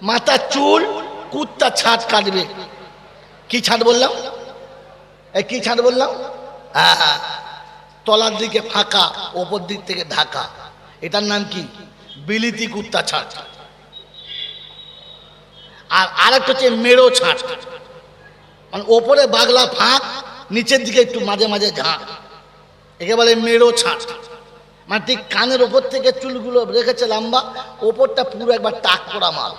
মাথা চুল কুত্তা ছাট কাটবে। কি ছাট বললাম? কি ছাট বললাম? তলার দিকে ফাঁকা, ওপর দিক থেকে ঢাকা। এটার নাম কি? বিলিতি কুত্তা ছাট। আর আরেকটা হচ্ছে মেরো ছাট, মানে ওপরে বাগলা ফাঁক, নিচের দিকে একটু মাঝে মাঝে ঝাঁক, একে বলে মেরো ছাট। মানে ঠিক কানের ওপর থেকে চুলগুলো রেখেছে লম্বা, ওপরটা পুরো একবার টাক করা মাল।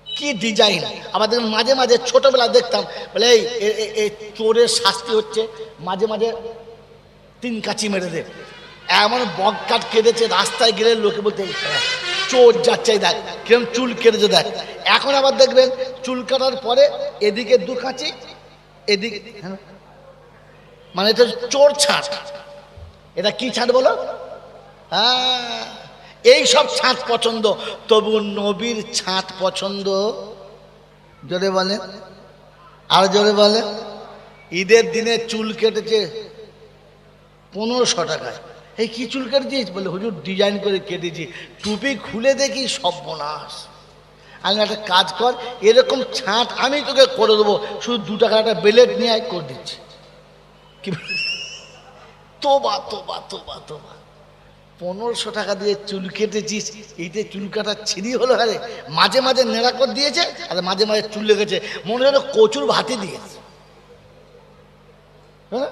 কি ডিজাইন! আবার দেখুন মাঝে মাঝে ছোটবেলা দেখতাম বলে এই চোরের শাস্তি হচ্ছে, মাঝে মাঝে 3 কাঁচি মেরে দে। এমন বক কাট কেটেছে, রাস্তায় গেলে লোকে বলতে চোর যাচ্ছে, দেখ কিরম চুল কেটেছে দেখ। এখন আবার দেখবেন চুল কাটার পরে এদিকে 2 কাঁচি, এদিকে, মানে এটা চোর ছাট। এটা কি ছাট বলো? এই সব ছাঁট পছন্দ, তবু নবীর ছাঁট পছন্দ। জোরে বলে, আর জোরে বলে। ঈদের দিনে চুল কেটেছে 1500 টাকায়। এই কি চুল কেটেছিস? বলে হুজুর ডিজাইন করে কেটেছি। টুপি খুলে দেখি সর্বনাশ। আমি একটা কাজ কর, এরকম ছাঁট আমি তোকে করে দেবো, শুধু 2 টাকার একটা বেলেট নিয়ে আয়, করে দিচ্ছি। কি তোবা তোবা তোবা তোবা! 1500 টাকা দিয়ে চুল কেটেছিস, এইতে চুল কাটার ছিঁড়ি হলো। আরে মাঝে মাঝে নেড়া করে দিয়েছে, আর মাঝে মাঝে চুল লেগেছে, মনে হলো কচুর ভাতি দিয়েছে। হ্যাঁ,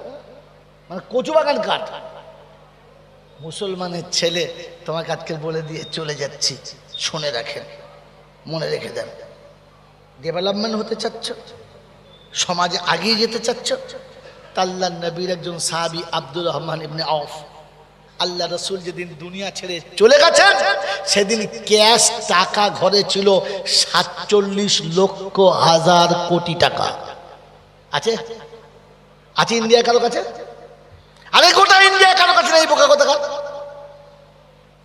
মানে কচু বাগান কাঠ। মুসলমানের ছেলে, তোমাকে আজকে বলে দিয়ে চলে যাচ্ছি, শুনে রাখেন, মনে রেখে দেন। ডেভেলপমেন্ট হতে চাচ্ছ, সমাজে এগিয়ে যেতে চাচ্ছ, আল্লাহ নবীর একজন সাহাবী আব্দুর রহমান ইবনে আওফ, আল্লাহ রসুল যেদিন দুনিয়া ছেড়ে চলে গেছেন, সেদিন ক্যাশ টাকা ঘরে ছিল 47,00,000 কোটি টাকা। আছে? আছে ইন্ডিয়া কারো কাছে? আরে গোটা ইন্ডিয়া কারো কাছে নেই, বোকা কথা।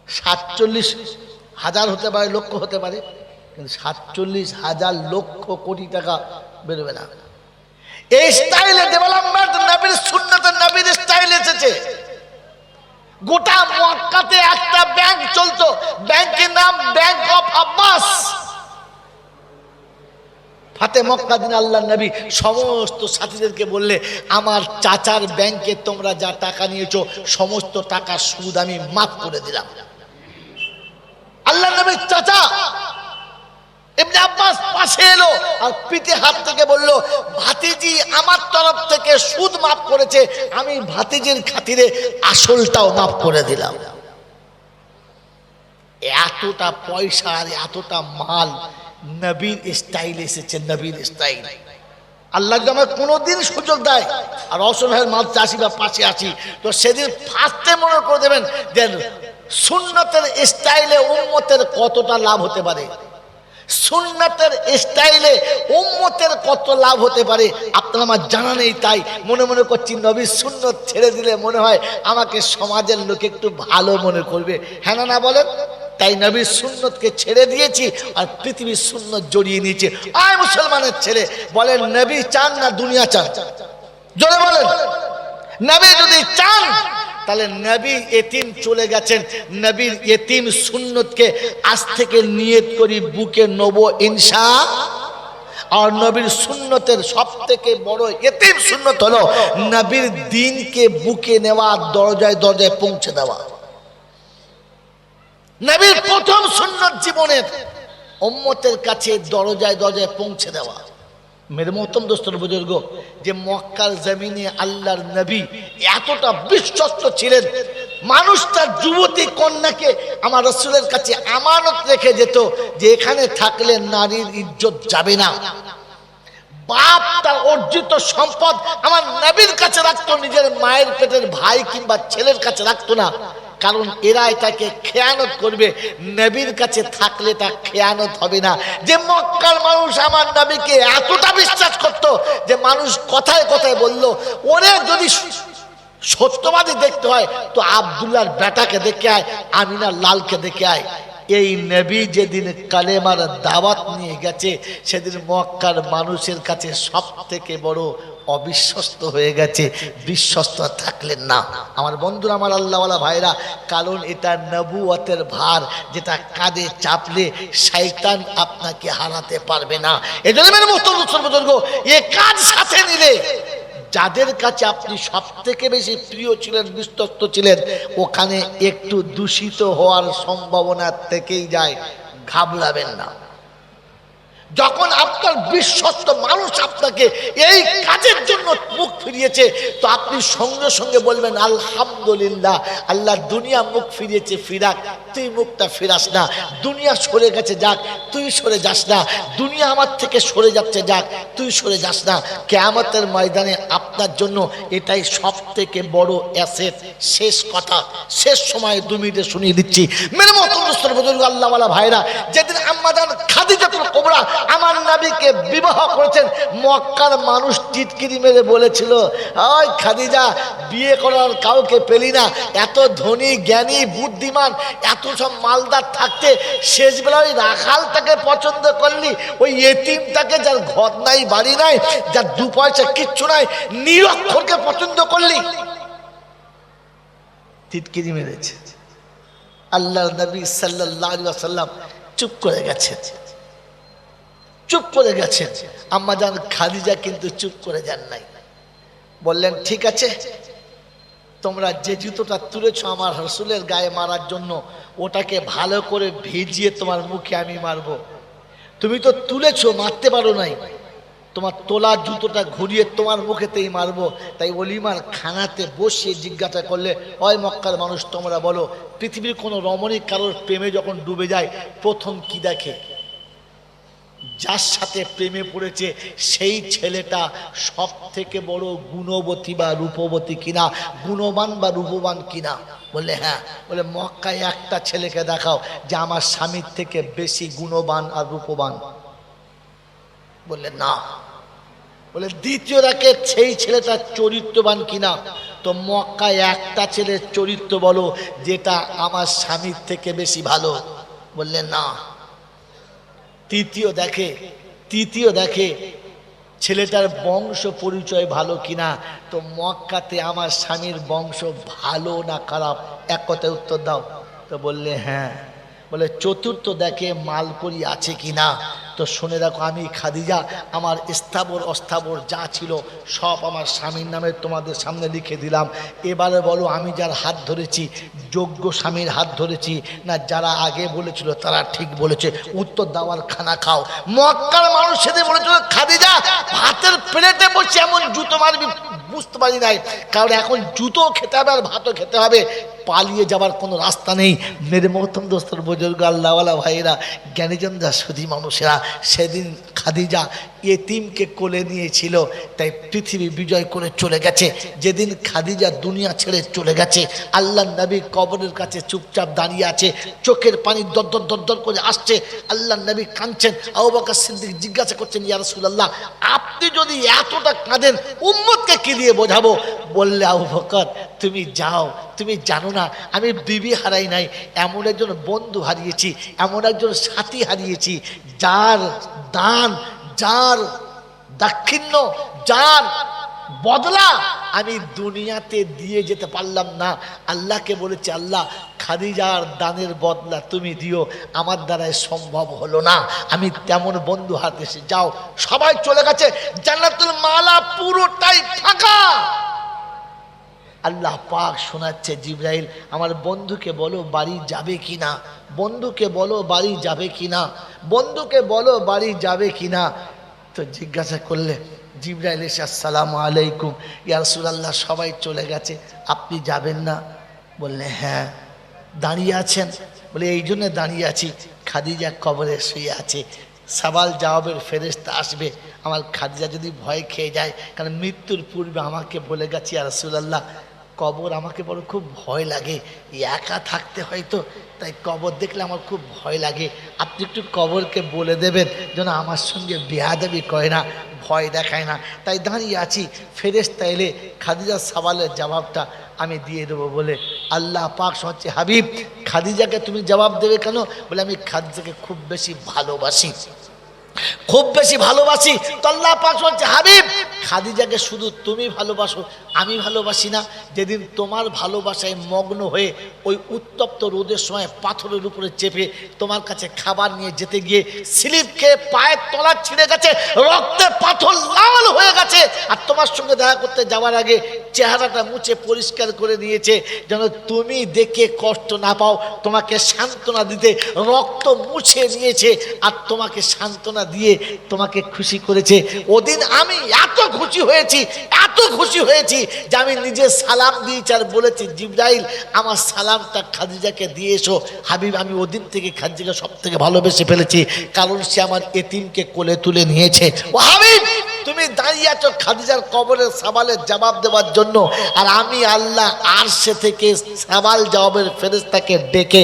47,000 হতে পারে, লক্ষ হতে পারে, কিন্তু 47,000 লক্ষ কোটি টাকা বেরোবে না। এই স্টাইলে ডেভেলপমেন্ট নবীর সুন্নতে, নবীর স্টাইল এসেছে। গোটা মক্কাতে একটা ব্যাংক চলতো, ব্যাংকের নাম ব্যাংক অফ আব্বাস। ফাতে মক্কা দিন আল্লাহ নবী সমস্ত সাথীদেরকে বললে, আমার চাচার ব্যাংকে তোমরা যা টাকা নিয়েছো সমস্ত টাকা সুদ আমি মাফ করে দিলাম। আল্লাহ নবীর চাচা ইবনে আব্বাস পাশে এলো আর পিঠে হাত থেকে বলল, ভাতিজি আমার তরফ থেকে সুদ মাফ করেছে, আমি ভাতিজির খাতিরে আসলটাও মাফ করে দিলাম। এতটা পয়সা আর এতটা মাল, নবীর স্টাইল এসেছে, নবীর স্টাইল। আল্লাহ যদি আমার কোনোদিন সুযোগ দেয় আর অসহায়ের মাল চাষি বা পাশে আছি, তো সেদিন ফার্স্টে মনে করে দেবেন যে সুন্নতের স্টাইলে উম্মতের কতটা লাভ হতে পারে, সুন্নতের স্টাইলে উম্মতের কত লাভ হতে পারে আপনার আমার জানা নেই। তাই মনে মনে করছি নবীর সুন্নত ছেড়ে দিলে মনে হয় আমাকে সমাজের লোক একটু ভালো মনে করবে। হ্যাঁ না বলেন? তাই নবীর সুন্নতকে ছেড়ে দিয়েছি আর পৃথিবীর সুন্নত জড়িয়ে নিয়েছে। আয় মুসলমানের ছেলে, বলেন নবী চান না দুনিয়া চান? জোরে বলেন। নবী যদি চান তাহলে নবী এতিম চলে গেছেন, নবীর এতিম সুন্নতকে আজ থেকে নিয়ত করি বুকে নেব ইনশাআল্লাহ। আর নবীর সুন্নতের সব থেকে বড় এতিম সুন্নত হলো নবীর দ্বীনকে বুকে নেওয়া, দরজায় দরজায় পৌঁছে দেওয়া। নবীর প্রথম সুন্নত জীবনের উম্মতের কাছে দরজায় দরজায় পৌঁছে দেওয়া। মেরে মোহতরম দোস্তর বুজুর্গ, যে মক্কার জমিনে আল্লাহর নবী এতটা বিশ্বস্ত ছিলেন, মানুষ তার যুবতী কন্যাকে আমার রাসূলের কাছে আমানত রেখে যেত যে এখানে থাকলে নারীর ইজ্জত যাবে না। বাপ তার অর্জিত সম্পদ আমার নবীর কাছে রাখতো, নিজের মায়ের পেটের ভাই কিংবা ছেলের কাছে রাখতো না, কারণ এরা এটাকে খেয়ানত করবে। নবীর কাছে থাকলে তা খেয়ানত হবে না। যে মক্কার মানুষ আমার নবীকে এতটা বিশ্বাস করত যে মানুষ কথায় কথায় বলল, ওরে যদি সত্যবাদী দেখতে হয় তো আব্দুল্লাহর বেটাকে দেখে আয়, আমিনার লালকে দেখে আয়। এই নবী যেদিন কালেমার দাওয়াত নিয়ে গেছে, সেদিন মক্কার মানুষের কাছে সব থেকে বড় অবিশ্বস্ত হয়ে গেছে, বিশ্বস্ত থাকলেন না। আমার বন্ধুরা, আমার আল্লাহওয়ালা ভাইরা, কারণ এটা নবুয়তের ভার, যেটা কাঁধে চাপলে শয়তান আপনাকে হারাতে পারবে না। এজন্য মেরে মুহতারাম বুজুর্গ, এ কাজ সাথে নিলে যাদের কাছে আপনি সব থেকে বেশি প্রিয় ছিলেন, বিশ্বস্ত ছিলেন, ওখানে একটু দূষিত হওয়ার সম্ভাবনা থেকেই যায়। ঘাবড়াবেন না। যখন আপনার বিশ্বস্ত মানুষ আপনাকে এই কাজের জন্য মুখ ফিরিয়েছে, তো আপনি সঙ্গে সঙ্গে বলবেন আলহামদুলিল্লাহ, আল্লাহ দুনিয়া মুখ ফিরিয়েছে, ফিরাক, তুই মুখটা ফিরাস না। দুনিয়া সরে গেছে, যাক, তুই সরে যাস না। দুনিয়া আমার থেকে সরে যাচ্ছে, যাক, তুই সরে যাস না। কিয়ামতের ময়দানে আপনার জন্য এটাই সব থেকে বড় অ্যাসেট। শেষ কথা, শেষ সময়ে 2 মিনিটে শুনিয়ে দিচ্ছি। মেরে মহতরম বুজুর্গ, আল্লাহওয়ালা ভাইরা, যেদিন আম্মা জান খাদিজাতুল কুবরা আমার নবীকে বিবাহ করেছেন, মক্কার মানুষ টিটকিরি মেরে বলেছিল, ওই খাদিজা, বিয়ে করার কাউকে পেলি না, এত ধনী, জ্ঞানী, বুদ্ধিমান, এত সব মালদার থাকতে শেষ বেলা ওই রাখালটাকে পছন্দ করলি, ওই এতিমটাকে, যার ঘর নাই, বাড়ি নাই, যার 2 পয়সা কিচ্ছু নাই, নিরক্ষরকে পছন্দ করলি। টিটকিরি মেরেছে। আল্লাহর নবী সাল্লাল্লাহু আলাইহি ওয়াসাল্লাম চুপ করে গেছেন, চুপ করে গেছেন। আম্মা জান খাদিজা কিন্তু চুপ করে যান নাই। বললেন, ঠিক আছে, তোমরা যে জুতোটা তুলেছ আমার রাসূলের গায়ে মারার জন্য, ওটাকে ভালো করে ভিজিয়ে তোমার মুখে আমি মারবো। তুমি তো তুলেছো, মারতে পারো নাই, তোমার তোলা জুতোটা ঘুরিয়ে তোমার মুখেতেই মারবো। তাই অলিমার খানাতে বসিয়ে জিজ্ঞাসা করলে, ওই মক্কার মানুষ, তোমরা বলো, পৃথিবীর কোনো রমণী কারোর প্রেমে যখন ডুবে যায়, প্রথম কি দেখে? যার সাথে প্রেমে পড়েছে সেই ছেলেটা সব থেকে বড় গুণবতী বা রূপবতী কিনা, গুণবান বা রূপবান কিনা। বললে হ্যাঁ। বলে, মক্কায় একটা ছেলেকে দেখাও যে আমার স্বামীর থেকে বেশি গুণবান আর রূপবান। বললে না। বলে, দ্বিতীয় দেখে সেই ছেলেটা চরিত্রবান কিনা। তো মক্কায় একটা ছেলের চরিত্র বলো যেটা আমার স্বামীর থেকে বেশি ভালো। বললে না। তৃতীয় দেখে ছেলেটার বংশ পরিচয় ভালো কিনা। তো মক্কাতে আমার স্বামীর বংশ ভালো না খারাপ, এক কথায় উত্তর দাও। তো বললে হ্যাঁ। বলে, চতুর্থ দেখে মালকড়ি আছে কিনা। তো শুনে দেখো, আমি খাদিজা আমার স্থাবর অস্থাবর যা ছিল সব আমার স্বামীর নামে তোমাদের সামনে লিখে দিলাম। এবারে বলো, আমি যার হাত ধরেছি যোগ্য স্বামীর হাত ধরেছি না যারা আগে বলেছিল তারা ঠিক বলেছে? উত্তর দেওয়ার খানা খাও। মক্কার মানুষ সেদিন বলেছিল, খাদিজা ভাতের প্লেটে বসে এমন জুতো মারবি বুঝতে পারি নাই, কারণ এখন জুতো খেতে হবে আর ভাতও খেতে হবে, পালিয়ে যাবার কোনো রাস্তা নেই। মেরে মহতম দোস্তর বুজুর্গ, আল্লাহওয়ালা ভাইরা, জ্ঞানীজনরা, সুধী মানুষেরা, সেদিন খাদিজা এতিমকে কোলে নিয়েছিল, তাই পৃথিবী বিজয় করে চলে গেছে। যেদিন খাদিজা দুনিয়া ছেড়ে চলে গেছে, আল্লাহ নবী কবরের কাছে চুপচাপ দাঁড়িয়ে আছে, চোখের পানি দরদর দরদর করে আসছে। আল্লাহ নবী কাঁদছেন। আবু বকর সিদ্দিক জিজ্ঞাসা করছেন, ইয়া রাসূলুল্লাহ, আপনি যদি এতটা কাঁদেন, উম্মতকে কি দিয়ে বোঝাবো? বললে, আবু বকর, তুমি যাও, তুমি জানো না আমি বিবি হারাই নাই, এমন একজন বন্ধু হারিয়েছি, এমন একজন সাথী হারিয়েছি, যার দান, যার দাক্ষিণ্য, যার বদলা আমি দুনিয়াতে দিয়ে যেতে পারলাম না। আল্লাহকে বলেছে, আল্লাহ খাদিজার দানের বদলা তুমি দিও, আমার দ্বারাই সম্ভব হলো না, আমি তেমন বন্ধু হারিয়েছি। যাও। সবাই চলে গেছে, জান্নাতুল মালা পুরোটাই ফাঁকা। আল্লাহ পাক শোনাচ্ছে, জিবরাইল আমার বন্ধুকে বলো বাড়ি যাবে কিনা, বন্ধুকে বলো বাড়ি যাবে কিনা, বন্ধুকে বলো বাড়ি যাবে কিনা। তো জিজ্ঞাসা করলে জিবরাইল এসে, আসসালামু আলাইকুম ইয়া রাসূলুল্লাহ, সবাই চলে গেছে, আপনি যাবেন না? বললে হ্যাঁ। দাঁড়িয়ে আছেন? বলে, এই জন্য দাঁড়িয়ে আছি, খাদিজা কবরে শুয়ে আছে, সওয়াল জবাবের ফেরেশতা আসবে, আমার খাদিজা যদি ভয় খেয়ে যায়, কারণ মৃত্যুর পূর্বে আমাকে বলে গেছে, ইয়া রাসূলুল্লাহ কবর আমাকে বড় খুব ভয় লাগে, একা থাকতে হয়তো, তাই কবর দেখলে আমার খুব ভয় লাগে, আপনি একটু কবরকে বলে দেবেন যেন আমার সঙ্গে বেয়াদবি করে না, ভয় দেখায় না। তাই দাঁড়িয়ে আছি, ফেরেশতা এলে খাদিজার সওয়ালের জবাবটা আমি দিয়ে দেবো। বলে, আল্লাহ পাক শোনাচ্ছে, হাবিব খাদিজাকে তুমি জবাব দেবে কেন? বলে, আমি খাদিজাকে খুব বেশি ভালোবাসি, খুব বেশি ভালোবাসি। তো আল্লাহ পাক বলছে, হাবিব খাদিজাকে শুধু তুমি ভালোবাসো, আমি ভালোবাসি না? যেদিন তোমার ভালোবাসায় মগ্ন হয়ে ওই উত্তপ্ত রোদের সময় পাথরের উপরে চেপে তোমার কাছে খাবার নিয়ে যেতে গিয়ে স্লিপ খেয়ে পায়ের তলা ছিঁড়ে গেছে, রক্তে পাথর লাল হয়ে গেছে, আর তোমার সঙ্গে দেখা করতে যাওয়ার আগে চেহারাটা মুছে পরিষ্কার করে দিয়েছে যেন তুমি দেখে কষ্ট না পাও, তোমাকে সান্ত্বনা দিতে রক্ত মুছে নিয়েছে আর তোমাকে সান্ত্বনা দিয়ে তোমাকে খুশি করেছে। ওদিন আমি এত খুশি হয়েছি, এত খুশি হয়েছি যে আমি নিজে সালাম দিয়েছি আর বলেছি, জিবরাইল আমার সালামটা খাদিজাকে দিয়ে এসো। হাবিব, আমি ওদিন থেকে খাদিজাকে সব থেকে ভালোবেসে ফেলেছি, কারণ সে আমার এতিমকে কোলে তুলে নিয়েছে। ও হাবিব, তুমি দাঁড়িয়ে আছো খাদিজার কবরের সওয়ালের জবাব দেওয়ার জন্য, আর আমি আল্লাহ আরশে থেকে সওয়াল জবাবের ফেরেশতাকে ডেকে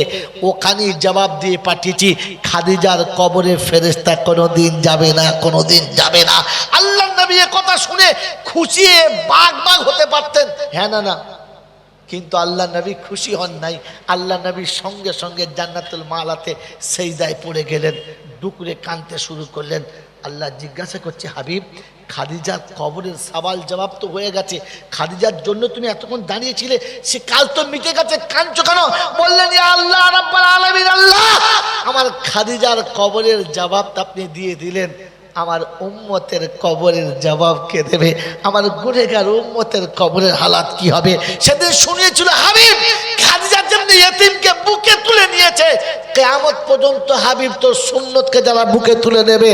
ওখানে জবাব দিয়ে পাঠিয়েছি। খাদিজার কবরে ফেরেশতা কোনোদিন যাবে না, কোনোদিন যাবে না। আল্লাহ নবী এ কথা শুনে খুশি বাগ বাগ হতে পারতেন, হ্যাঁ না না, কিন্তু আল্লাহ নবী খুশি হন নাই। আল্লাহ নবী সঙ্গে সঙ্গে জান্নাতুল মালাতে সেজদায় পড়ে গেলেন, ডুকরে কাঁদতে শুরু করলেন। আল্লাহ জিজ্ঞাসা করছে, হাবিব, খাদিজার কবরের সওয়াল জবাব তো হয়ে গেছে, খাদিজার জন্য তুমি এতক্ষণ দাঁড়িয়েছিলে, সে কাল তো মিটে গেছে, কাঁদছো কেন? বললেন, ইয়া আল্লাহ রাব্বুল আলামিন, আল্লাহ আমার খাদিজার কবরের জবাবটা আপনি দিয়ে দিলেন, আমার উম্মতের কবরের জবাব কে দেবে? আমার গুনেহগার উম্মতের কবরের হালাত কি হবে? সেদিন শুনিয়েছিল হাবিব, খাদিজার জন্য ইতিমকে বুকে তুলে নিয়েছে, কিয়ামত পর্যন্ত হাবিব তোর সুন্নতকে যারা বুকে তুলে নেবে,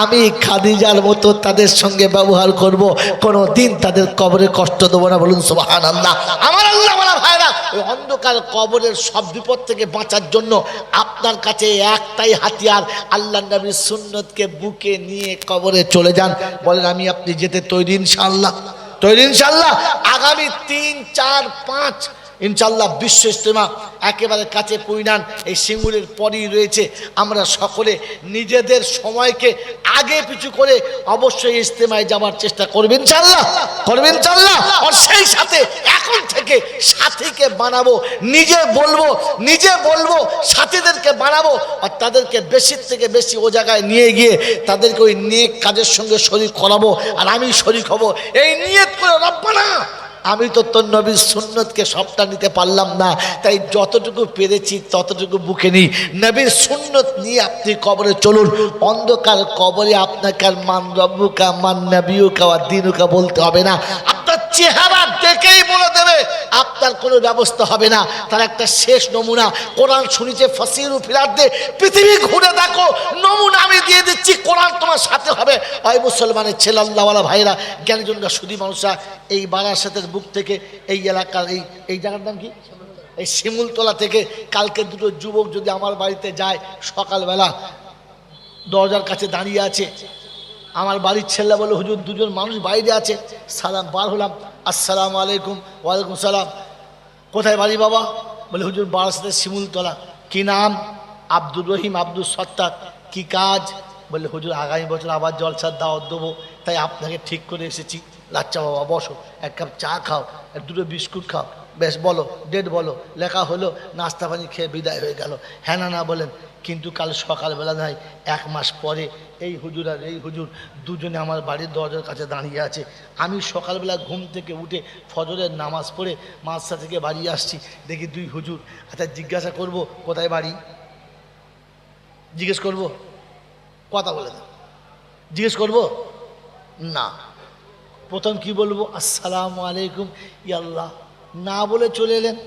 আমি খাদিজার মতো তাদের সঙ্গে ব্যবহার করব, কোনো দিন তাদের কবরে কষ্ট দেবো না। বলুন সুবহানাল্লাহ। আমার আল্লাহ বলা ভাইরা, ওই অন্ধকার কবরের সব বিপদ থেকে বাঁচার জন্য আপনার কাছে একটাই হাতিয়ার, আল্লাহ নবীর সুন্নতকে বুকে নিয়ে কবরে চলে যান। বলেন, আমি আপনি যেতে তৈরি ইনশাআল্লাহ? তৈরি ইনশাআল্লাহ? আগামী 3, 4, 5 ইনশাআল্লাহ বিশ্ব ইজতেমা একেবারে কাছে পরিণাম, এই সিঙ্গুরের পরই রয়েছে। আমরা সকলে নিজেদের সময়কে আগে পিছু করে অবশ্যই ইজতেমায় যাওয়ার চেষ্টা করবেন ইনশাআল্লাহ, করবেন ইনশাআল্লাহ। আর সেই সাথে এখন থেকে সাথীকে বানাবো, নিজে বলবো সাথীদেরকে বানাবো, আর তাদেরকে বেশি থেকে বেশি ও জায়গায় নিয়ে গিয়ে তাদেরকে ওই নেক কাজের সঙ্গে শরীক করাবো, আর আমি শরীক হব। এই নিয়ত করে, রব্বানা আমি তো তোর নবীর সুন্নতকে সবটা নিতে পারলাম না, তাই যতটুকু পেরেছি ততটুকু বুকে নিই। নবীর সুন্নত নিয়ে আপনি কবরে চলুন। অন্ধকার কবরে আপনাকে আর মান রব্বুকা মান নবিয়ুকা ওয়া দীনুকা বলতে হবে না, আপনার চেহারা দেখেই বলে দেবে, আপনার কোনো ব্যবস্থা হবে না। তার একটা শেষ নমুনা, কোরআন শুনিছে ফাসিরু ফিল আরদি, পৃথিবী ঘুরে দেখো, নমুনা আমি দিয়ে দিচ্ছি, কোরআন তোমার সাথে হবে। ওই মুসলমানের ছেলে আল্লাহওয়ালা ভাইরা, জ্ঞানীজনরা, সুধী মানুষরা, এই বারাসাতের বুক থেকে এই এলাকার এই জায়গার নাম কি, এই শিমুলতলা থেকে কালকে দুটো যুবক যদি আমার বাড়িতে যায়, সকালবেলা দরজার কাছে দাঁড়িয়ে আছে, আমার বাড়ির ছেলে বলে, হুজুর দুজন মানুষ বাইরে আছে, সালাম বার হলাম, আসসালামু আলাইকুম। ওয়ালাইকুম সালাম। কোথায় বাড়ি বাবা? বলে, হুজুর বারাসাতের শিমুলতলা। কি নাম? আব্দুর রহিম, আব্দুল সত্তার। কি কাজ? বললে, হুজুর আগামী বছর আবার জলসার দাওয়াত দেবো, তাই আপনাকে ঠিক করে এসেছি। আচ্ছা বাবা বসো, এক কাপ চা খাও, এক দুটো বিস্কুট খাও, বেশ বলো, ডেট বলো। লেখা হলো, নাস্তা পানি খেয়ে বিদায় হয়ে গেল। হ্যাঁ না না বলেন। কিন্তু কাল সকালবেলা নয়, 1 মাস পরে এই হুজুর আর এই হুজুর দুজনে আমার বাড়ির দরজার কাছে দাঁড়িয়ে আছে। আমি সকালবেলা ঘুম থেকে উঠে ফজরের নামাজ পড়ে মাদ্রাসা থেকে বাড়ি আসছি, দেখি 2 হুজুর। আচ্ছা জিজ্ঞাসা করব কোথায় বাড়ি? জিজ্ঞেস করব? কথা বলে দাও। জিজ্ঞেস করব না। প্রথম কি বলবো? আসসালামু আলাইকুম। ইয়াল্লাহ, না বলে চলে এলেন।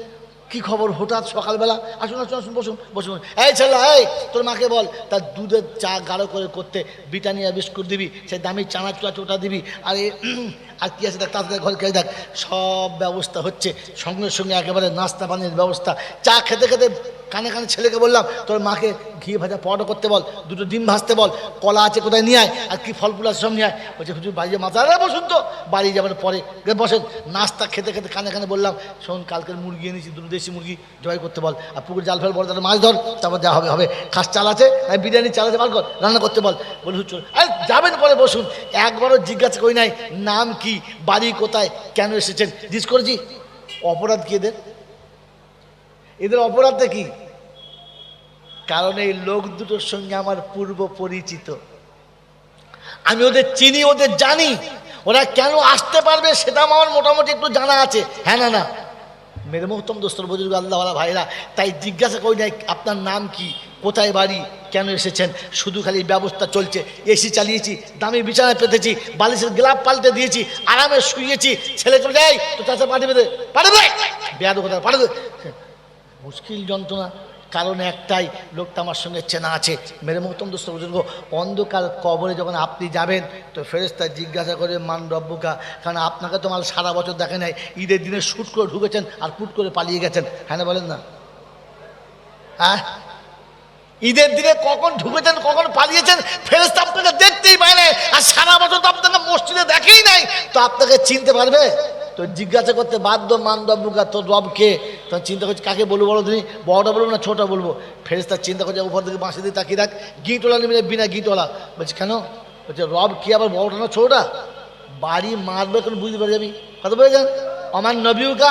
কি খবর হঠাৎ সকালবেলা? আসুন আসুন আসুন, বসুন বসুন। এই ছেলে, এই তোর মাকে বল তার দুধের চা গাঢ় করে করতে, ব্রিটানিয়া বিস্কুট দিবি, সে দামি চানাচুরা চোটা দিবি, আর আর কি আছে দেখ, তাদের ঘর খেয়ে দেখ, সব ব্যবস্থা হচ্ছে। সঙ্গে সঙ্গে একেবারে নাস্তা পানির ব্যবস্থা। চা খেতে খেতে কানে কানে ছেলেকে বললাম, তোর মাকে ঘি ভাজা পরোটা করতে বল, 2টো ডিম ভাজতে বল, কলা আছে কোথায় নিয়ে আয়, আর কি ফল ফুল আছে সব নিয়ে আয়। বলছে, হুজুর বাড়িতে মাথা বসুন তো, বাড়ি যাবেন পরে বসেন। নাস্তা খেতে খেতে কানে কানে বললাম, শোন কালকের মুরগি এনেছি, 2টো দেশি মুরগি জবাই করতে বল, আর পুকুর জাল ফেল বড়, তাহলে মাছ ধর, তারপর যা হবে হবে। খাস চাল আছে, বিরিয়ানি চাল আছে, বার কর, রান্না করতে বল। বলি, হুজুর আরে যাবেন পরে বসুন। একবারও জিজ্ঞাসা করি নাই নাম কি, বাড়ি কোথায়, কেন এসেছেন, জিজ্ঞেস করেছি। অপরাধ কি এদের? এদের অপরাধটা কি? কারণ এই লোক দুটোর সঙ্গে আমার পূর্ব পরিচিত, আমি ওদের চিনি, ওদের জানি। ওরা কেন আসতে পারবে সেটা আমার মোটামুটি একটু জানা আছে। হ্যাঁ না না মেরে মোহতম দোস্তর বুজুর্গ আল্লাহওয়ালা ভাইরা, তাই জিজ্ঞাসা করি নাই আপনার নাম কি, কোথায় বাড়ি, কেন এসেছেন। শুধু খালি ব্যবস্থা চলছে, এসি চালিয়েছি, দামি বিছানায় পেতেছি, বালিশের গ্লাভ পাল্টে দিয়েছি, আরামে শুয়েছি। ছেলে চলে যাই তো চাষে পাঠিয়ে দেবে, পাঠাবে বেয়াদ কোথায় পাঠাবে, মুশকিল যন্ত্রণা। কারণ একটাই, লোকটা আমার সঙ্গে চেনা আছে। মেরে মোহতম দোস্ত বুজুর্গ, অন্ধকার কবরে যখন আপনি যাবেন তো ফেরেশতা জিজ্ঞাসা করে মান রব্বুকা, কারণ আপনাকে তো মাল সারা বছর দেখে নাই, ঈদের দিনে শ্যুট করে ঢুকেছেন আর পুট করে পালিয়ে গেছেন। হ্যাঁ না বলেন না? হ্যাঁ, ঈদের দিনে কখন ঢুকেছেন কখন পালিয়েছেন ফেরেশতা আপনাকে দেখতেই পায় না, আর সারা বছর তো আপনাকে মসজিদে দেখেই নাই, তো আপনাকে চিনতে পারবে? তো জিজ্ঞাসা করতে বাধ্য, মান রব্বুকা, তোর রব কে? তখন চিন্তা করছি কাকে বলবো বলো তুমি, বড়টা বলবো না ছোটটা বলবো? ফেরেশতা চিন্তা করছে উপর থেকে বাঁশি দিয়ে তাকিয়ে রাখ, গিটওয়ালা নিবি বিনা গিটওয়ালা। বলছি কেন? বলছে রব কি আবার বড়টা না ছোটটা? বাড়ি মারবে কেন বুঝতে পারে যাবি, কথা বলেছেন আমার নবীকা।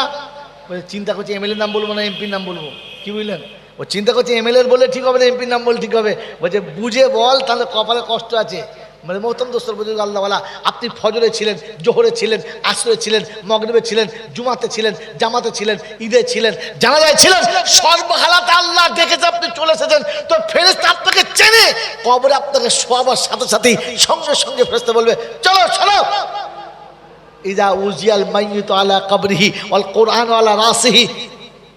বলছে চিন্তা করছি এমএলএর নাম বলবো না এমপির নাম বলবো, কি বুঝলেন? ও চিন্তা করছে এমএলএর বলে ঠিক হবে না এমপির নাম বলে ঠিক হবে। বলছে বুঝে বল, তাহলে কপালে কষ্ট আছে। মানে মোহতম দোস্তর বুজুর্গ আল্লাহওয়ালা, আপনি ফজরে ছিলেন, জোহরে ছিলেন, আসরে ছিলেন, মগরিবে ছিলেন, জুমাতে ছিলেন, জামাতে ছিলেন, ঈদে ছিলেন, জানাজায় ছিলেন, সর্বহালাতে আল্লাহ দেখেছে আপনি চলে এসেছেন। তো ফেরেশতা আপনাকে চেনে, কবরে আপনাকে শোয়াবার সাথে সাথেই সঙ্গে সঙ্গে ফেরেশতা বলবে চলো চলো। ইদা উজিয়াল মাইয়িতু আলা কবরিহি ওয়াল কুরআনু আলা রাসিহি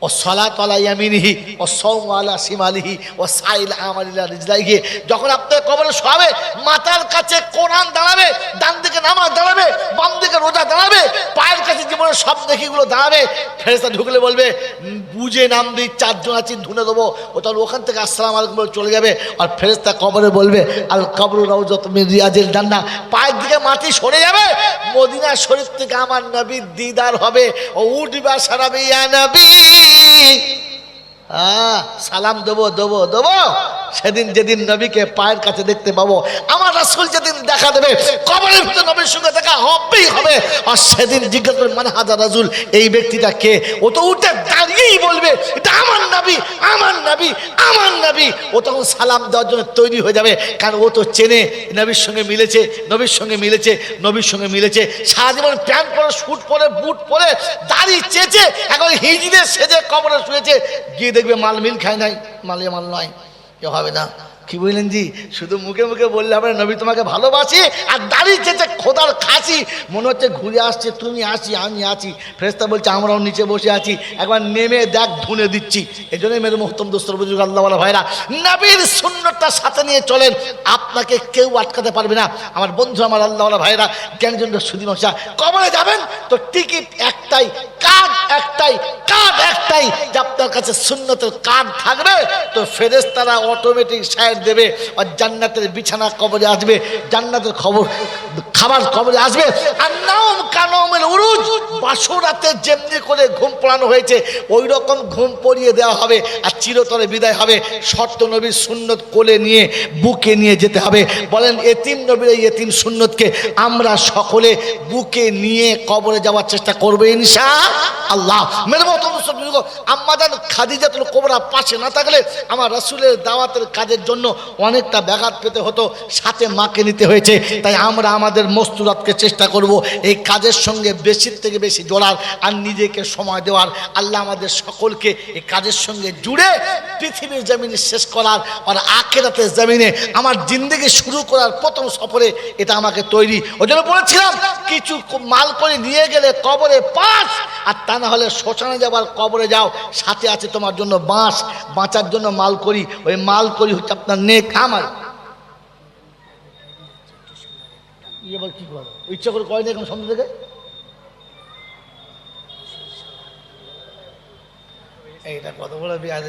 ও সালাত আলা ইয়ামিনিহি ও সাওমু আলা শিমালিহি ও সাইল আমালিলা রিজলাইহি। যখন আপনার কবরে শোয়াবে, মাথার কাছে কোরআন দাঁড়াবে, ডান দিকে নামাজ দাঁড়াবে, বাম দিকে রোজা দাঁড়াবে, পায়ের কাছে জীবনের সব নেকিগুলো দাঁড়াবে। ফেরেশতা ঢুকলে বলবে বুঝে নামবি, চারজন আছি ধুনে দেবো। ও তাহলে ওখান থেকে আসসালামু আলাইকুম বলে চলে যাবে। আর ফেরেশতা কবরে বলবে আল কবরু রাউযাতুম মিন রিয়াজিল জান্নাহ, পায়ের দিকে মাটি সরে যাবে, মদিনা শরীফ থেকে আমার নবীর দিদার হবে। ও উঠবা সারাবে ইয়া নবী, সালাম দেবো দেবো দেবো। সেদিন যেদিন নবীকে পায়ের কাছে দেখতে পাবো, আমার রাসূল যেদিন দেখা দেবে, কবরের ভিতরে নবীর সঙ্গে দেখা হবেই হবে। আর সেদিন জিজ্ঞাসা করবে মান হাযা রাসূল, এই ব্যক্তিটা কে? ও তো উঠে দাঁড়িয়েই বলবে এটা আমার নবী, আমার নবী, আমার নবী। ও তখন সালাম দেওয়ার জন্য তৈরি হয়ে যাবে, কারণ ও তো চেনে নবীর সঙ্গে মিলেছে, নবীর সঙ্গে মিলেছে, নবীর সঙ্গে মিলেছে। সারা জীবন প্যান্ট পরে, স্যুট পরে, বুট পরে, দাড়ি চেঁচে, এখন হিজড়ে সেজে কবরে শুয়েছে, গিয়ে দেখবে মাল মিল খায় নাই, মালে মাল নয়, কেউ হবে না। কি বললেন জি? শুধু মুখে মুখে বললে হবে না, নবী তোমাকে ভালোবাসি, আর দাড়ি চেঁচে খোদার খাসি মনে হচ্ছে ঘুরে আসছে, তুমি আসি আমি আছি। ফেরেশতা বলছে আমরাও নিচে বসে আছি, একবার নেমে দেখ ধুনে দিচ্ছি। এই জন্যই মেরে মোহতম দোস্তর বুজুর্গ আল্লাহওয়ালা ভাইরা, নবীর সুন্নতটা সাথে নিয়ে চলেন, আপনাকে কেউ আটকাতে পারবে না। আমার বন্ধু, আমার আল্লাহওয়ালা ভাইরা, জ্ঞানজন্য সুদী মশা, কবরে যাবেন তো টিকিট একটাই, কার্ড একটাই, কার্ড একটাই, যে আপনার কাছে সুন্নতের কার্ড থাকবে তো ফেরেশতারা অটোমেটিক সাইড দেবে, আর জান্নাতের বিছানা কবরে আসবে, জান্নাতের খাবার কবরে আসবে। আর নাম কানমের উরুজ, বাসরাতে যেমনি করে ঘুম পড়ানো হয়েছে ওই রকম ঘুম পড়িয়ে দেওয়া হবে, আর চিরতরে বিদায় হবে। শর্ত নবীর সুন্নত কোলে নিয়ে, বুকে নিয়ে যেতে হবে। বলেন এতিম নবীর এই এতিম সুন্নতকে আমরা সকলে বুকে নিয়ে কবরে যাওয়ার চেষ্টা করবো ইনশাআল্লাহ। মেরে মতো আম্মাজান খাদিজাতুল কুবরা পাশে না থাকলে আমার রাসূলের দাওয়াতের কাজের জন্য অনেকটা ব্যাঘাত পেতে হতো, সাথে মাকে নিতে হয়েছে। তাই আমরা আমাদের মস্তুরাতকে চেষ্টা করব এই কাজের সঙ্গে বেশির থেকে বেশি জোড়ার, আর নিজেকে সময় দেওয়ার। আল্লাহ আমাদের সকলকে এই কাজের সঙ্গে জুড়ে পৃথিবীর জমিনে শেষ করার, আর আখিরাতের জমিনে আমার জিন্দেগি শুরু করার প্রথম সফরে এটা আমাকে তৈরি। ওই জন্য বলেছিলাম কিছু মাল করে নিয়ে গেলে কবরে পাস, আর তা না হলে শ্মশানে যাবার কবরে যাও, সাথে আছে তোমার জন্য বাঁশ, বাঁচার জন্য মাল করি। ওই মাল করি হচ্ছে আপনার নেক আমার। এবার কি করো, ইচ্ছা করে কয় না এখন সন্ধ্যা থেকে। এইটা কত বড় পেঁয়াজ,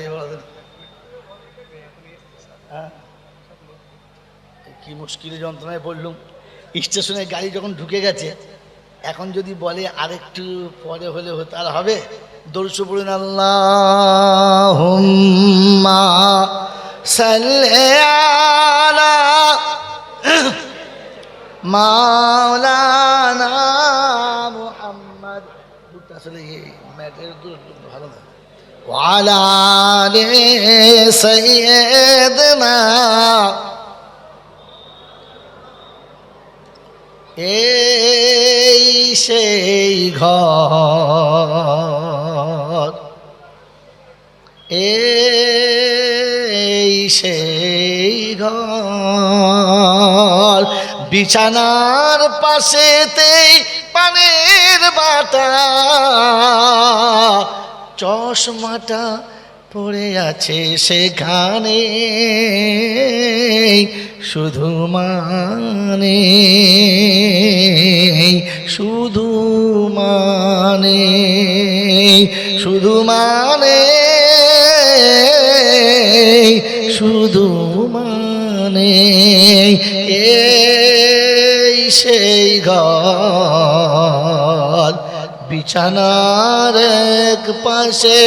কি মুশকিল যন্ত্রণায় পড়লুম। স্টেশনে গাড়ি যখন ঢুকে গেছে, এখন যদি বলে আরেকটু পরে হলে হতো, আর হবে? দরুদ পড়ুন আল্লাহুম্মা সাল্লি আলা মাওলানা মুহাম্মদ। আসলে এই ম্যাটের ভালো না। ওয়া আলা আলি সাইয়্যিদিনা, এ সেই ঘর, এই সেই ঘর, বিছানার পাশেতেই পানের বাটা, চশমাটা পড়ে আছে সেখানে, শুধু মানে, শুধু মানে, শুধু মানে, শুধু মানে, এই সেই ঘর, বিছানার এক পাশে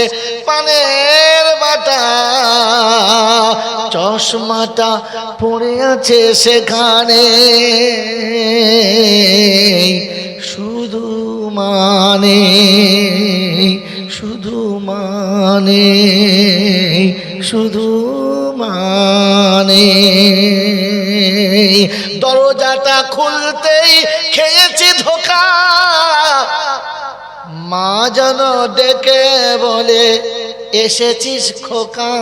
পানের বাটা, চশমাটা পড়ে আছে সেখানে, শুধু মানে, শুধু মানে, শুধু মানে। দরজাটা খুলতেই খেয়েছি ধোকা, মা যেন ডেকে বলে এসেছিস খোকা,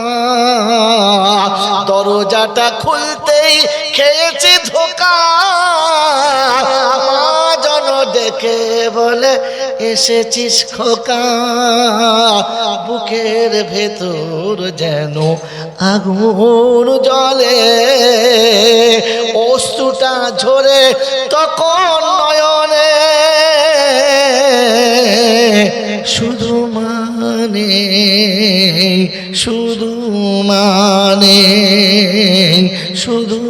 দরজাটা খুলতেই খেয়েছি ধোকা, মা যেন ডেকে বলে এসেছিস খোকা, বুকের ভেতর যেন আগুন জ্বলে, অশ্রুটা ঝরে তখন নয়নে, শুধু মানে, শুধু মানে, শুধু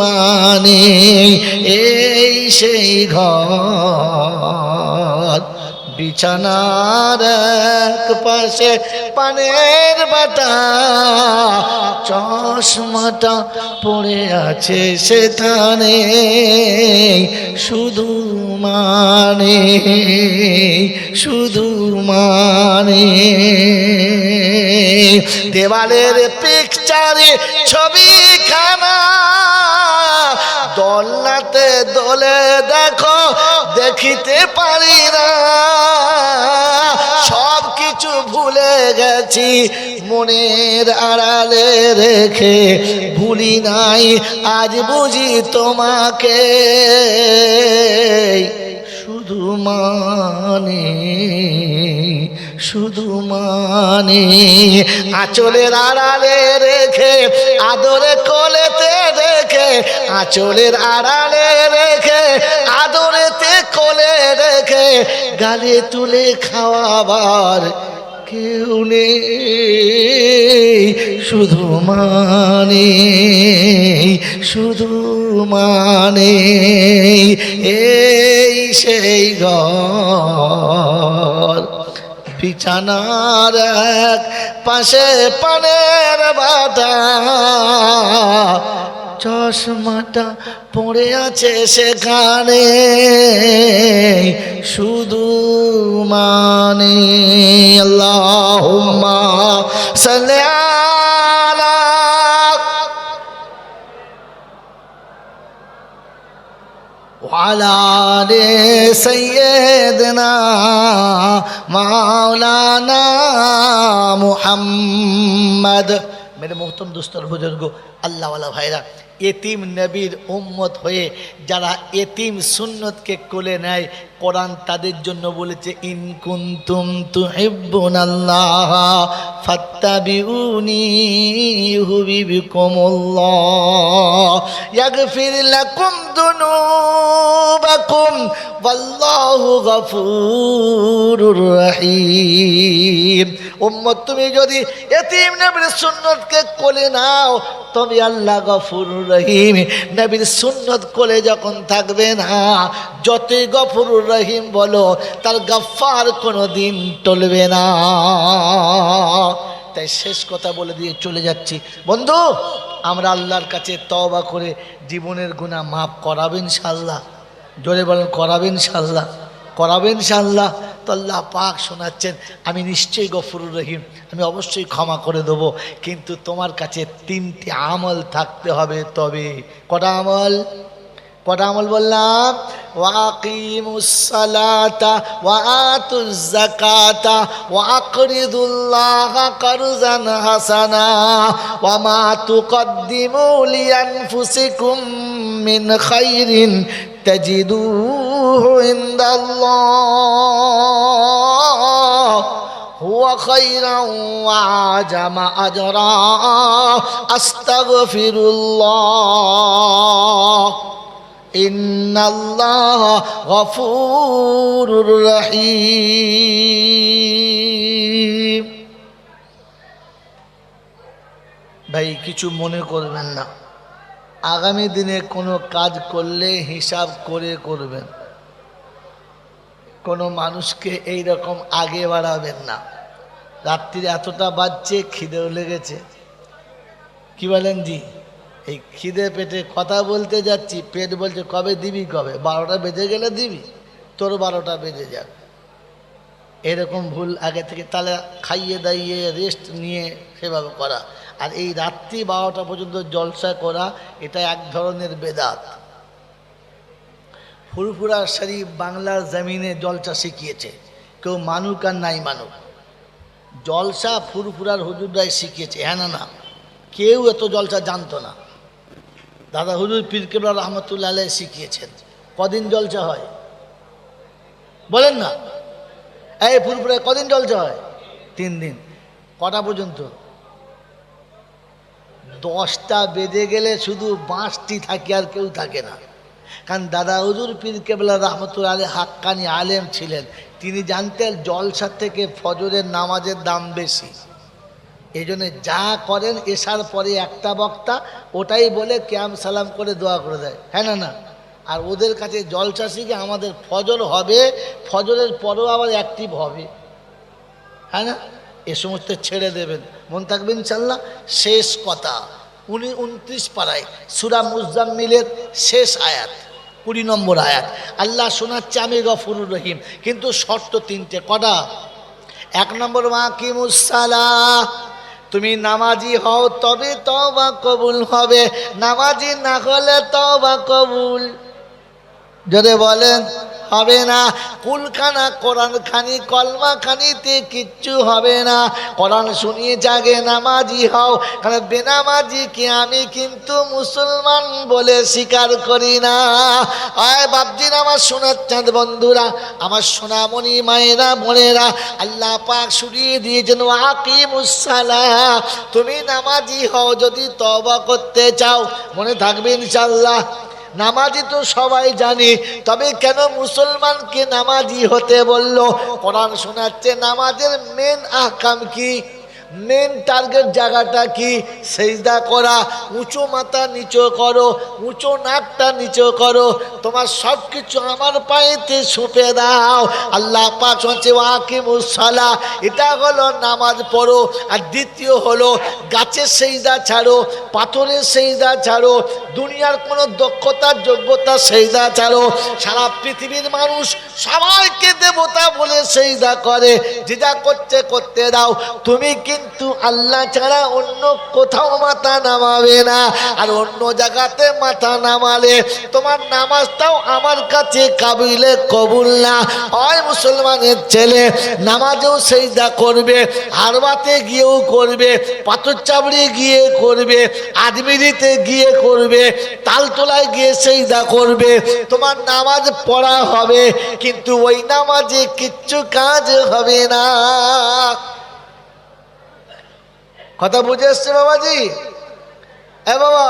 মানে, এই সেই ঘর, বিছানার এক পাশে পানের বাটা, চশমাটা পড়ে আছে সেখানে, শুধু মানে, শুধু মানে। দেওয়ালের পিকচারে ছবিখানা, দোলনাতে দোলে দেখো দেখিতে পারি না, সব কিছু ভুলে গেছি মনের আড়ালে রেখে, ভুলি নাই আজ বুঝি তোমাকে, শুধু মানে, শুধু মানে, আঁচলের আড়ালে রেখে আদরে কোলেতে রেখে, আঁচলের আড়ালে রেখে আদরেতে কোলে রেখে, গালে তুলে খাওয়াবার কেউ নেই, শুধু মানে, শুধু মানে, এই সেই ঘর, বিছানার এক পাশে পানের বাটা, চশমাটা পড়ে আছে সেখানে, শুধু মানে। আল্লাহুম্মা সাল্লি আলা ওয়ালা আলি সাইয়্যিদিনা মাওলানা মুহাম্মদ। मेरे मोहतरम दोस्तों बुजुर्गो अल्लाह वाला भाईरा, এতিম নবীর উম্মত হয়ে যারা এতিম সুন্নতকে কোলে নেয়, কোরআন তাদের জন্য বলেছে ইন কুনতুম তুহিব্বুনাল্লাহ ফাত্তাবিউনি ইউহিব্বুকুমুল্লাহ ইয়াগফির লাকুম যুনুবাকুম ওয়াল্লাহু গফুরুর রহিম। উম্মত তুমি যদি এতিম নবীর সুন্নতকে কোলে নাও তবে আল্লাহ গফুরুর রহিম। নবীর সুন্নত কোলে যখন থাকবে না, যতই গফুরুর রহিম বলো তার গফফার কোনোদিন টলবে না। তাই শেষ কথা বলে দিয়ে চলে যাচ্ছি, বন্ধু আমরা আল্লাহর কাছে তওবা করে জীবনের গুনাহ মাফ করাবেন ইনশাআল্লাহ। জোরে বলেন করাবেন ইনশাআল্লাহ, করাবেন ইনশাআল্লাহ। তো আল্লাহ পাক শোনাচ্ছেন আমি নিশ্চয়ই গফুরুর রহিম, আমি অবশ্যই ক্ষমা করে দেবো, কিন্তু তোমার কাছে 3টি আমল থাকতে হবে। তবে কটা আমল? কটা আমল বললাম? ওয়াকিমুস সালাতা ওয়া আতুজ যাকাতা ওয়া আকরিদুল্লাহা কারজান হাসানা ওয়া মা তুকদ্দিমু লিআনফুসিকুম মিন খাইরিন তাজিদুহু ইনদাল্লাহ হুয়া খায়রান ওয়া আ'জামা আজরা আস্তাগফিরুল্লাহ ইন্নাল্লাহ গফুরুর রহিম। ভাই কিছু মনে করবেন না, আগামী দিনে কোনো কাজ করলে হিসাব করে করবেন, কোনো মানুষকে এই রকম আগে বাড়াবেন না। রাত্রিরে এতটা বাজছে, খিদেও লেগেছে, কি বলেন জি? এই খিদে পেটে কথা বলতে যাচ্ছি, পেট বলছে কবে দিবি, কবে 12টা বেজে গেলে দিবি, তোর 12টা বেজে যাবে। এরকম ভুল আগে থেকে, তাহলে খাইয়ে দাইয়ে রেস্ট নিয়ে সেভাবে করা। আর এই রাত্রি 12টা পর্যন্ত জলসা করা, এটা এক ধরনের বেদাত। ফুরফুরা শরীফ বাংলার জমিনে জলসা শিখিয়েছে, কেউ মানুক আর নাই মানুক, জলসা ফুরফুরার হুজুররাই শিখিয়েছে। হ্যাঁ না না, কেউ এত জলসা জানতো না, দাদা হুজুর পীর কেবলা রহমতুল্লাহ আলাইহ শিখিয়েছেন। কদিন জলসা হয় বলেন না? এই ফুরফুরায় কদিন জলসা হয়? 3 দিন। কটা পর্যন্ত? 10টা বেজে গেলে শুধু বাঁশটি থাকে, আর কেউ থাকে না। কারণ দাদা হুজুর পীর কেবলা রহমতুল্লাহ আলাইহ হাক্কানি আলেম ছিলেন, তিনি জানতেন জলসা থেকে ফজরের নামাজের দাম বেশি। এই জন্য যা করেন এশার পরে একটা বক্তা ওটাই বলে কিয়াম সালাম করে দোয়া করে দেয়। হ্যাঁ না না? আর ওদের কাছে জলসা শিখে আমাদের ফজর হবে, ফজরের পরেও আবার অ্যাক্টিভ হবে। হ্যাঁ না? এ সমস্ত ছেড়ে দেবেন, মন থাকবে ইনশাল্লাহ। শেষ কথা, 29 পারায় সূরা মুজাম্মিলের শেষ আয়াত, 20 নম্বর আয়াত, আল্লাহ শোনাচ্ছে আমি গফুরুর রহিম, কিন্তু শর্ত 3টে। কটা? 1 নম্বর ওয়াকিমুস সালাহ, তুমি নামাজি হও তবে তওবা কবুল হবে, নামাজি না হলে তওবা কবুল যদি বলেন হবে না। কুলখানা কোরআন খানি কলমা খানিতে কিচ্ছু হবে না। কোরআন শুনিয়ে জাগে নামাজি হও, কারণ বেনামাজিকে আমি কিন্তু মুসলমান বলে স্বীকার করি না। আয় বাপজির, আমার সোনার চাঁদ বন্ধুরা, আমার সোনামণি মায়েরা বোনেরা, আল্লাহ পাক শুনিয়ে দিয়েছেন ওয়াকিমুস সালাহ, তুমি নামাজি হও যদি তওবা করতে চাও। মনে থাকবে ইনশাআল্লাহ। নামাজি তো সবাই জানি, তবে কেন মুসলমানকে নামাজি হতে বলল? কোরআন শোনাচ্ছে নামাজের মেন আহকাম কি, মেন টার্গেট জায়গাটা কি? সেজদা করা, উঁচু মাথা নিচু করো, উঁচু নাকটা নিচু করো, তোমার সব কিছু আমার পায়েতে ছুপে দাও। আল্লাহ পাক হচ্ছে ওয়াকিমুস সালাহ, এটা হলো নামাজ পড়ো। আর দ্বিতীয় হলো গাছের সেজদা ছাড়ো, পাথরের সেজদা ছাড়ো, দুনিয়ার কোনো দক্ষতার যোগ্যতা সেজদা ছাড়ো। সারা পৃথিবীর মানুষ সবাইকে দেবতা বলে সেজদা করে, যেটা করতে করতে দাও, তুমি কিন্তু আল্লাহ ছাড়া অন্য কোথাও মাথা নামাবে না। আর অন্য জায়গাতে মাথা নামালে তোমার নামাজটাও আমার কাছে কাবিলে কবুল না। ওই মুসলমানের ছেলে নামাজেও সেজদা করবে, আরবাতে গিয়েও করবে, পাথর চাবড়ি গিয়ে করবে, আজমিরিতে গিয়ে করবে, তালতলায় গিয়ে সেজদা করবে, তোমার নামাজ পড়া হবে, কিন্তু ওই নামাজে কিচ্ছু কাজ হবে না। কথা বুঝে এসছে বাবাজি? এ বাবা,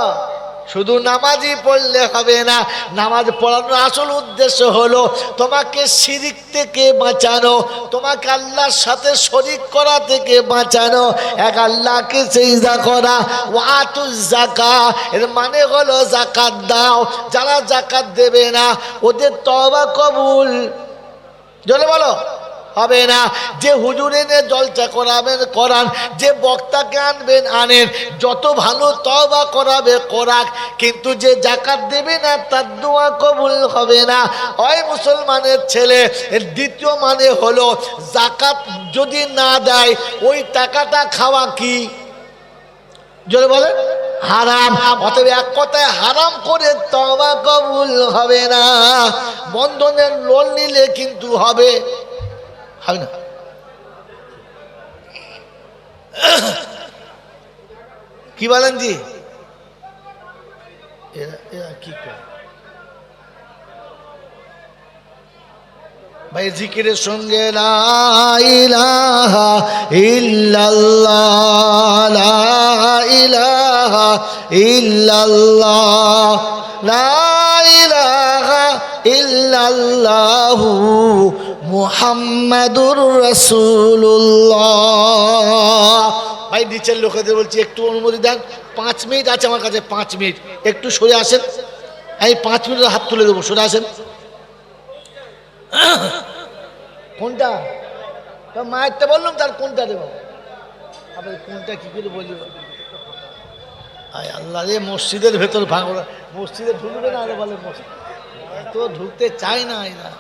শুধু নামাজই পড়লে হবে না, নামাজ পড়ানোর আসল উদ্দেশ্য হলো তোমাকে শিরিক থেকে বাঁচানো, তোমাকে আল্লাহর সাথে শরীক করা থেকে বাঁচানো, এক আল্লাহকে সিজদা করা। ওয়াতুজ যাকাত, এর মানে হলো যাকাত দাও। যারা যাকাত দেবে না ওদের তওবা কবুল জলে বলো হবে না। যে হুজুর এনে জলসা করাবেন করান, যে বক্তাকে আনবেন আনেন, যত ভালো তওবা করাবে করাক, কিন্তু যে যাকাত দেবে না তার দোয়া কবুল হবে না। ওই মুসলমানের ছেলে, এর দ্বিতীয় মানে হলো যাকাত যদি না দেয় ওই টাকাটা খাওয়া কি জোরে বলেন হারাম। অতএব এক কথায় হারাম করে তওবা কবুল হবে না, বন্ধনের লোন নিলে কিন্তু হবে না। কি বলেন জি? এরা কি করে ভাই? জিকিরের সঙ্গে লা ইলাহা ইল্লাল্লাহ, লা ইলাহা ইল্লাল্লাহ, লা ইলাহা ইল্লাল্লাহু মুহাম্মাদুর রাসূলুল্লাহ। ভাই নিচের লোকেদের বলছি একটু অনুমতি দেন, 5 মিনিট আছে আমার কাছে, 5 মিনিট একটু সরে আসেন। এই 5 মিনিটের হাত তুলে দেবো, সরে আসেন। কোনটা মায়েরটা বললাম, তার কোনটা দেবো? আবার কোনটা কি করে বলি? আয় আল্লাহ রে, মসজিদের ভেতর ভাঙো, মসজিদে ঢুকবে না। আরে বলে মসজিদ তো ঢুকতে চাই না এরা,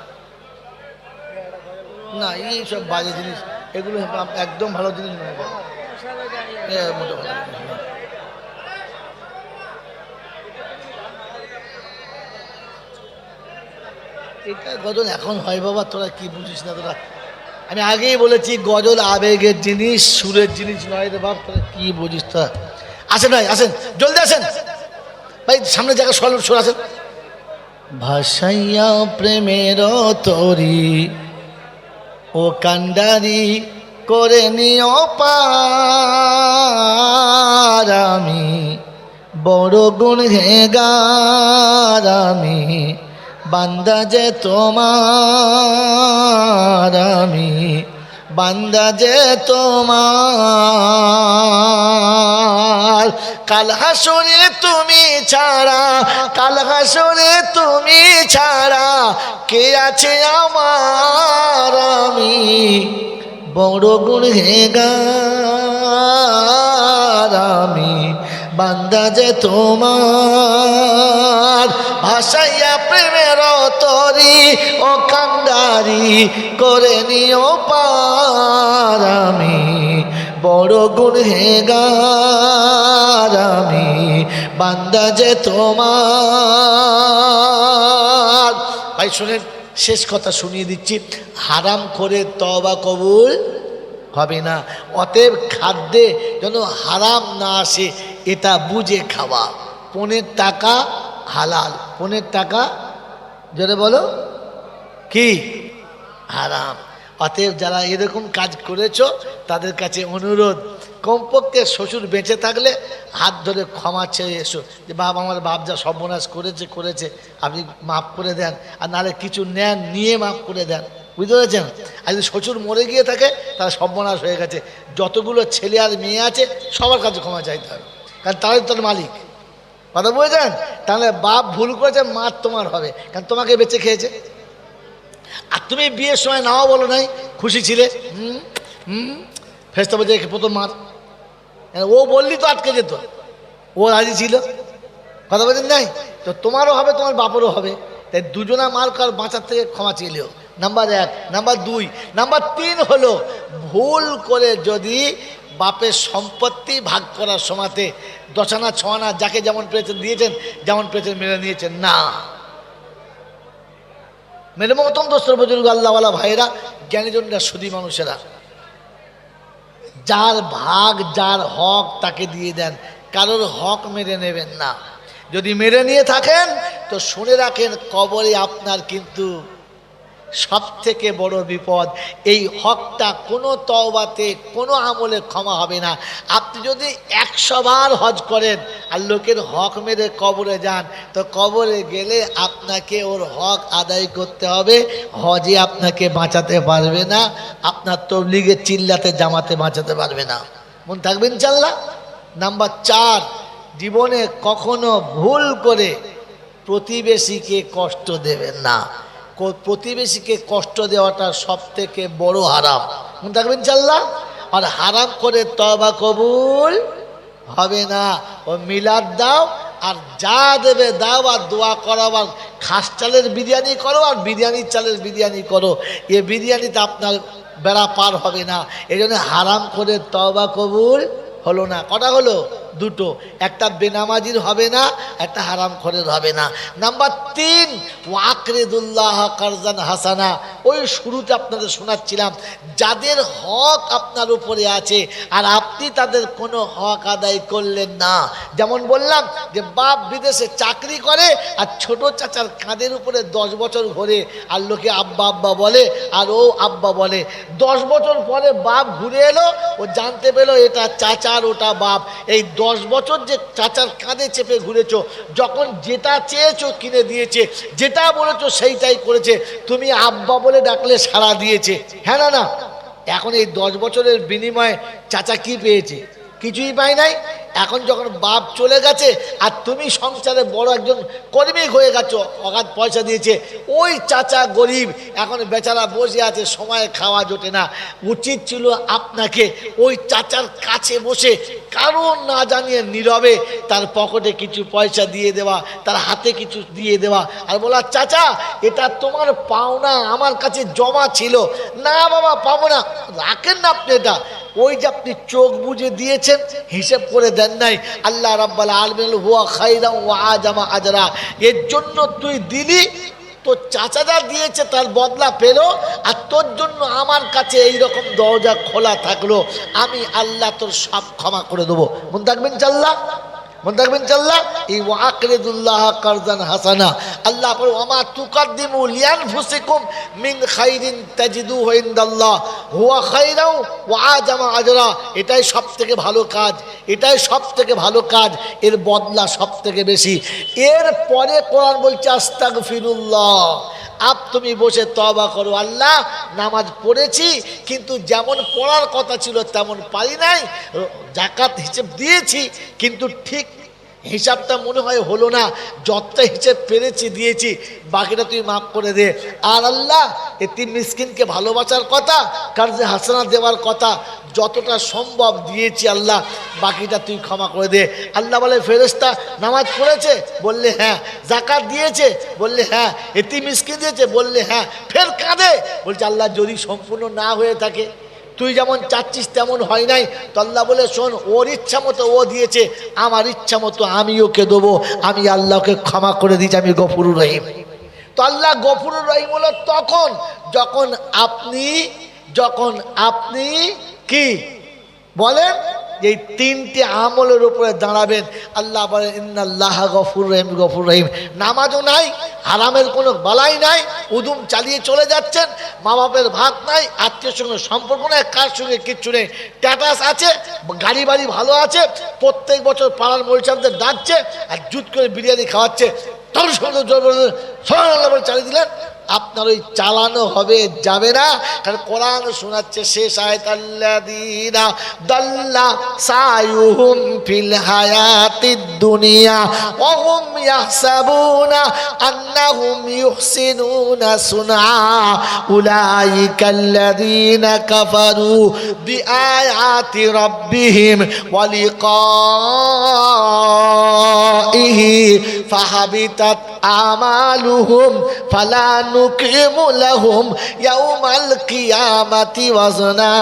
না এই সব বাজে জিনিস, এগুলো একদম ভালো জিনিস নয়। এটা গজল এখন হয় বাবা, তোরা কি বুঝিস না তোরা। আমি আগেই বলেছি গজল আবেগের জিনিস, সুরের জিনিস নয় রে বাপ, তোরা কি বুঝিস তোরা। আসেন ভাই, আসেন জলদি আসেন ভাই, সামনে জায়গা সর আসেন। ভাসাইয়া প্রেমের তরি ও কান্ডারি করে নিও পার, আমি বড় গুনহেগার, আমি বান্দা যে তোমার, আমি বান্দা যে তোমার। কাল হাসরে তুমি ছাড়া, কাল হাসরে তুমি ছাড়া কে আছে আমার, আমি বড় গুনহেগার, আমি বান্দা যে তোমার। ভাসাইয়া প্রেমের তরি ও কান্ডারি করে নিও পার, আমি বড় গুনহেগার, আমি বান্দা যে তোমার। ভাই শুনেন, শেষ কথা শুনিয়ে দিচ্ছি, হারাম করে তওবা কবুল হবে না। অতএব খাদ্যে যেন হারাম না আসে, এটা বুঝে খাওয়া। 15 টাকা হালাল, 15 টাকা জোরে বলো কি হারাম। অতএব যারা এরকম কাজ করেছো তাদের কাছে অনুরোধ, কমপক্ষে শ্বশুর বেঁচে থাকলে হাত ধরে ক্ষমা চেয়ে এসো, যে বাপ আমার বাপ যা সর্বনাশ করেছে আপনি মাফ করে দেন, আর নাহলে কিছু নেন নিয়ে মাফ করে দেন, বুঝতে পেরেছেন? আর যদি শ্বশুর মরে গিয়ে থাকে তারা সর্বনাশ হয়ে গেছে। যতগুলো ছেলে আর মেয়ে আছে সবার কাছে ক্ষমা চাইতে হবে, কারণ তারাই তোর মালিক, কথা বুঝেছেন? তাহলে বাপ ভুল করেছে, মার তোমার হবে, কারণ তোমাকে বেঁচে খেয়েছে। আর তুমি বিয়ের সময় নাও বলো নাই, খুশি ছিলে, ফেরেশতা বলছে প্রথম মার, ও বললি তো আটকে যেত, ও রাজি ছিল, কথা বলছেন নাই? তো তোমারও হবে, তোমার বাপেরও হবে। তাই দুজনা মার কার বাঁচার থেকে ক্ষমা চেলেও, নাম্বার 1। নাম্বার 2, নাম্বার 3 হলো ভুল করে যদি বাপের সম্পত্তি ভাগ করার সময়তে 10 আনা 6 আনা যাকে যেমন পেয়েছেন দিয়েছেন, যেমন পেয়েছেন মেনে নিয়েছেন না। মেরে মতম দোস্তর বুজুর্গ আল্লাহওয়ালা ভাইয়েরা, জ্ঞানীজনরা, সুধী মানুষেরা, যার ভাগ যার হক তাকে দিয়ে দেন, কারোর হক মেরে নেবেন না। যদি মেরে নিয়ে থাকেন তো শুনে রাখেন, কবরে আপনার কিন্তু সব থেকে বড় বিপদ। এই হকটা কোনো তওবাতে কোনো আমলে ক্ষমা হবে না। আপনি যদি 100 বার হজ করেন আর লোকের হক মেরে কবরে যান, তো কবরে গেলে আপনাকে ওর হক আদায় করতে হবে, হজে আপনাকে বাঁচাতে পারবে না, আপনার তবলিগে চিল্লাতে জামাতে বাঁচাতে পারবে না। মনে থাকবে ইনশাআল্লাহ। নাম্বার 4, জীবনে কখনো ভুল করে প্রতিবেশীকে কষ্ট দেবেন না। প্রতিবেশীকে কষ্ট দেওয়াটা সব থেকে বড় হারাম, মনে থাকবেন ইনশাআল্লাহ। আর হারাম করে তওবা কবুল হবে না। ও মিলাদ দাও আর যা দেবে দাও, আর দোয়া করো, আর খাস চালের বিরিয়ানি করো আর বিরিয়ানির চালের বিরিয়ানি করো, এ বিরিয়ানিতে আপনার বেড়া পার হবে না। এই জন্য হারাম করে তওবা কবুল হলো না। কটা হলো? দুটো, একটা বেনামাজির হবে না, একটা হারামখোরের হবে না। নাম্বার 3, ওয়াকরিদুল্লাহ কারজান হাসানা। ওই শুরুতে আপনাদের শোনাচ্ছিলাম, যাদের হক আপনার উপরে আছে আর আপনি তাদের কোনো হক আদায় করলেন না। যেমন বললাম যে বাপ বিদেশে চাকরি করে আর ছোট চাচার কাঁধের উপরে 10 বছর ঘোরে, আর লোকে আব্বা আব্বা বলে আর ও আব্বা বলে। 10 বছর পরে বাপ ঘুরে এলো, ও জানতে পেলো এটা চাচার ওটা বাপ। এই 10 বছর যে চাচার কাঁধে চেপে ঘুরেছো, যখন যেটা চেয়েছো কিনে দিয়েছে, যেটা বলেছো সেইটাই করেছে, তুমি আব্বা বলে ডাকলে সাড়া দিয়েছে, হ্যাঁ না না? এখন এই 10 বছরের বিনিময়ে চাচা কি পেয়েছে? কিছুই পাই নাই। এখন যখন বাপ চলে গেছে আর তুমি সংসারে বড় একজন কর্মী হয়ে গেছো, অগাধ পয়সা দিয়েছে, ওই চাচা গরিব, এখন বেচারা বসে আছে, সময় খাওয়া জোটে না। উচিত ছিল আপনাকে ওই চাচার কাছে বসে কারণ না জানিয়ে নীরবে তার পকেটে কিছু পয়সা দিয়ে দেওয়া, তার হাতে কিছু দিয়ে দেওয়া, আর বলা চাচা এটা তোমার পাওনা, আমার কাছে জমা ছিল। না বাবা পাবো না। রাখেন না আপনি এটা। ওই যে আপনি চোখ বুজে দিয়েছেন, হিসেব করে দেন নাই, আল্লাহ রাব্বুল আলামিন হুয়া খায়রান ওয়া আজামা আজরা, এর জন্য তুই দিলি, তো চাচাদা দিয়েছে তার বদলা পেলো, আর তোর জন্য আমার কাছে এইরকম দরজা খোলা থাকলো, আমি আল্লাহ তোর সব ক্ষমা করে দেবো। মনে থাকবেন চাল্লা, মনে রাখবেন চাল্লা। এই ওয়াকরিদুল্লাহ কারজান হাসানা, আল্লাহ বলে ওমা তুকাদ্দিমু লিআনফুসিকুম মিন খাইরিন তাজিদুহু ইনদাল্লাহ হুয়া খায়রাও ওয়া আজামা আজরা। এটাই সবথেকে ভালো কাজ, এটাই সবথেকে ভালো কাজ, এর বদলা সবথেকে বেশি। এর পরে কোরআন বলছে আস্তাগফিরুল্লাহ, তুমি বসে তওবা করো, আল্লাহ নামাজ পড়েছি কিন্তু যেমন পড়ার কথা ছিল তেমন পারি নাই, যাকাত হিসেব দিয়েছি কিন্তু ঠিক হিসাবটা মনে হয় হলো না, যতটা হিসেব পেরেছি দিয়েছি, বাকিটা তুই মাফ করে দে। আর আল্লাহ এতিম মিসকিনকে ভালোবাসার কথা, কারজে হাসানা দেওয়ার কথা, যতটা সম্ভব দিয়েছি আল্লাহ, বাকিটা তুই ক্ষমা করে দে। আল্লাহ বলে ফেরেশতা নামাজ পড়েছে? বললে হ্যাঁ। যাকাত দিয়েছে? বললে হ্যাঁ। এতিম মিসকিন দিয়েছে? বললে হ্যাঁ। ফের কাঁদে, বলছে আল্লাহ যদি সম্পূর্ণ না হয়ে থাকে, তুই যেমন চাচ্ছিস তেমন হয় নাই, তো আল্লাহ বলে শোন, ওর ইচ্ছা মতো ও দিয়েছে, আমার ইচ্ছা মতো আমি ওকে দেবো, আমি আল্লাহকে ক্ষমা করে দিয়েছি, আমি গফুরুর রহিম। তো আল্লাহ গফুরুর রহিম হলো তখন যখন আপনি কি বলেন, এই 3টে আমলের উপরে দাঁড়াবেন। আল্লাহ বলেন ইন্নাল্লাহ গফুর রহিম, গফুর রহিম। নামাজও নাই, হারামের কোনো বালাই নাই, উদুম চালিয়ে চলে যাচ্ছেন, মা বাপের ভাত নাই, আত্মীয় সঙ্গে সম্পর্ক নেই, কার সঙ্গে কিচ্ছু নেই, স্ট্যাটাস আছে, গাড়ি বাড়ি ভালো আছে, প্রত্যেক বছর পাড়ার মরিচামদের ডাকছে আর জুত করে বিরিয়ানি খাওয়াচ্ছে, তোর সঙ্গে জোর বলে চালিয়ে দিলেন। আপনার ওই চালানো হবে, যাবে না। কারণ কোরআন শোনাচ্ছে শেষ আয়াত, আল্লাযীনা দাল্লা সায়ুহুম ফিল হায়াতিদ দুনিয়া ওয়া হুম ইয়াহসাবুনা আন্নাহুম ইউহসিনুনা সুনআ উলাইকাল্লাযীনা কাফারু বিআয়াতি রাব্বিহিম ওয়া লিকাইহি ফাহাবিতাত আমালুহুম ফালা নুকিমু লাহুম ইয়াউমাল কিয়ামাতি ওয়াজনা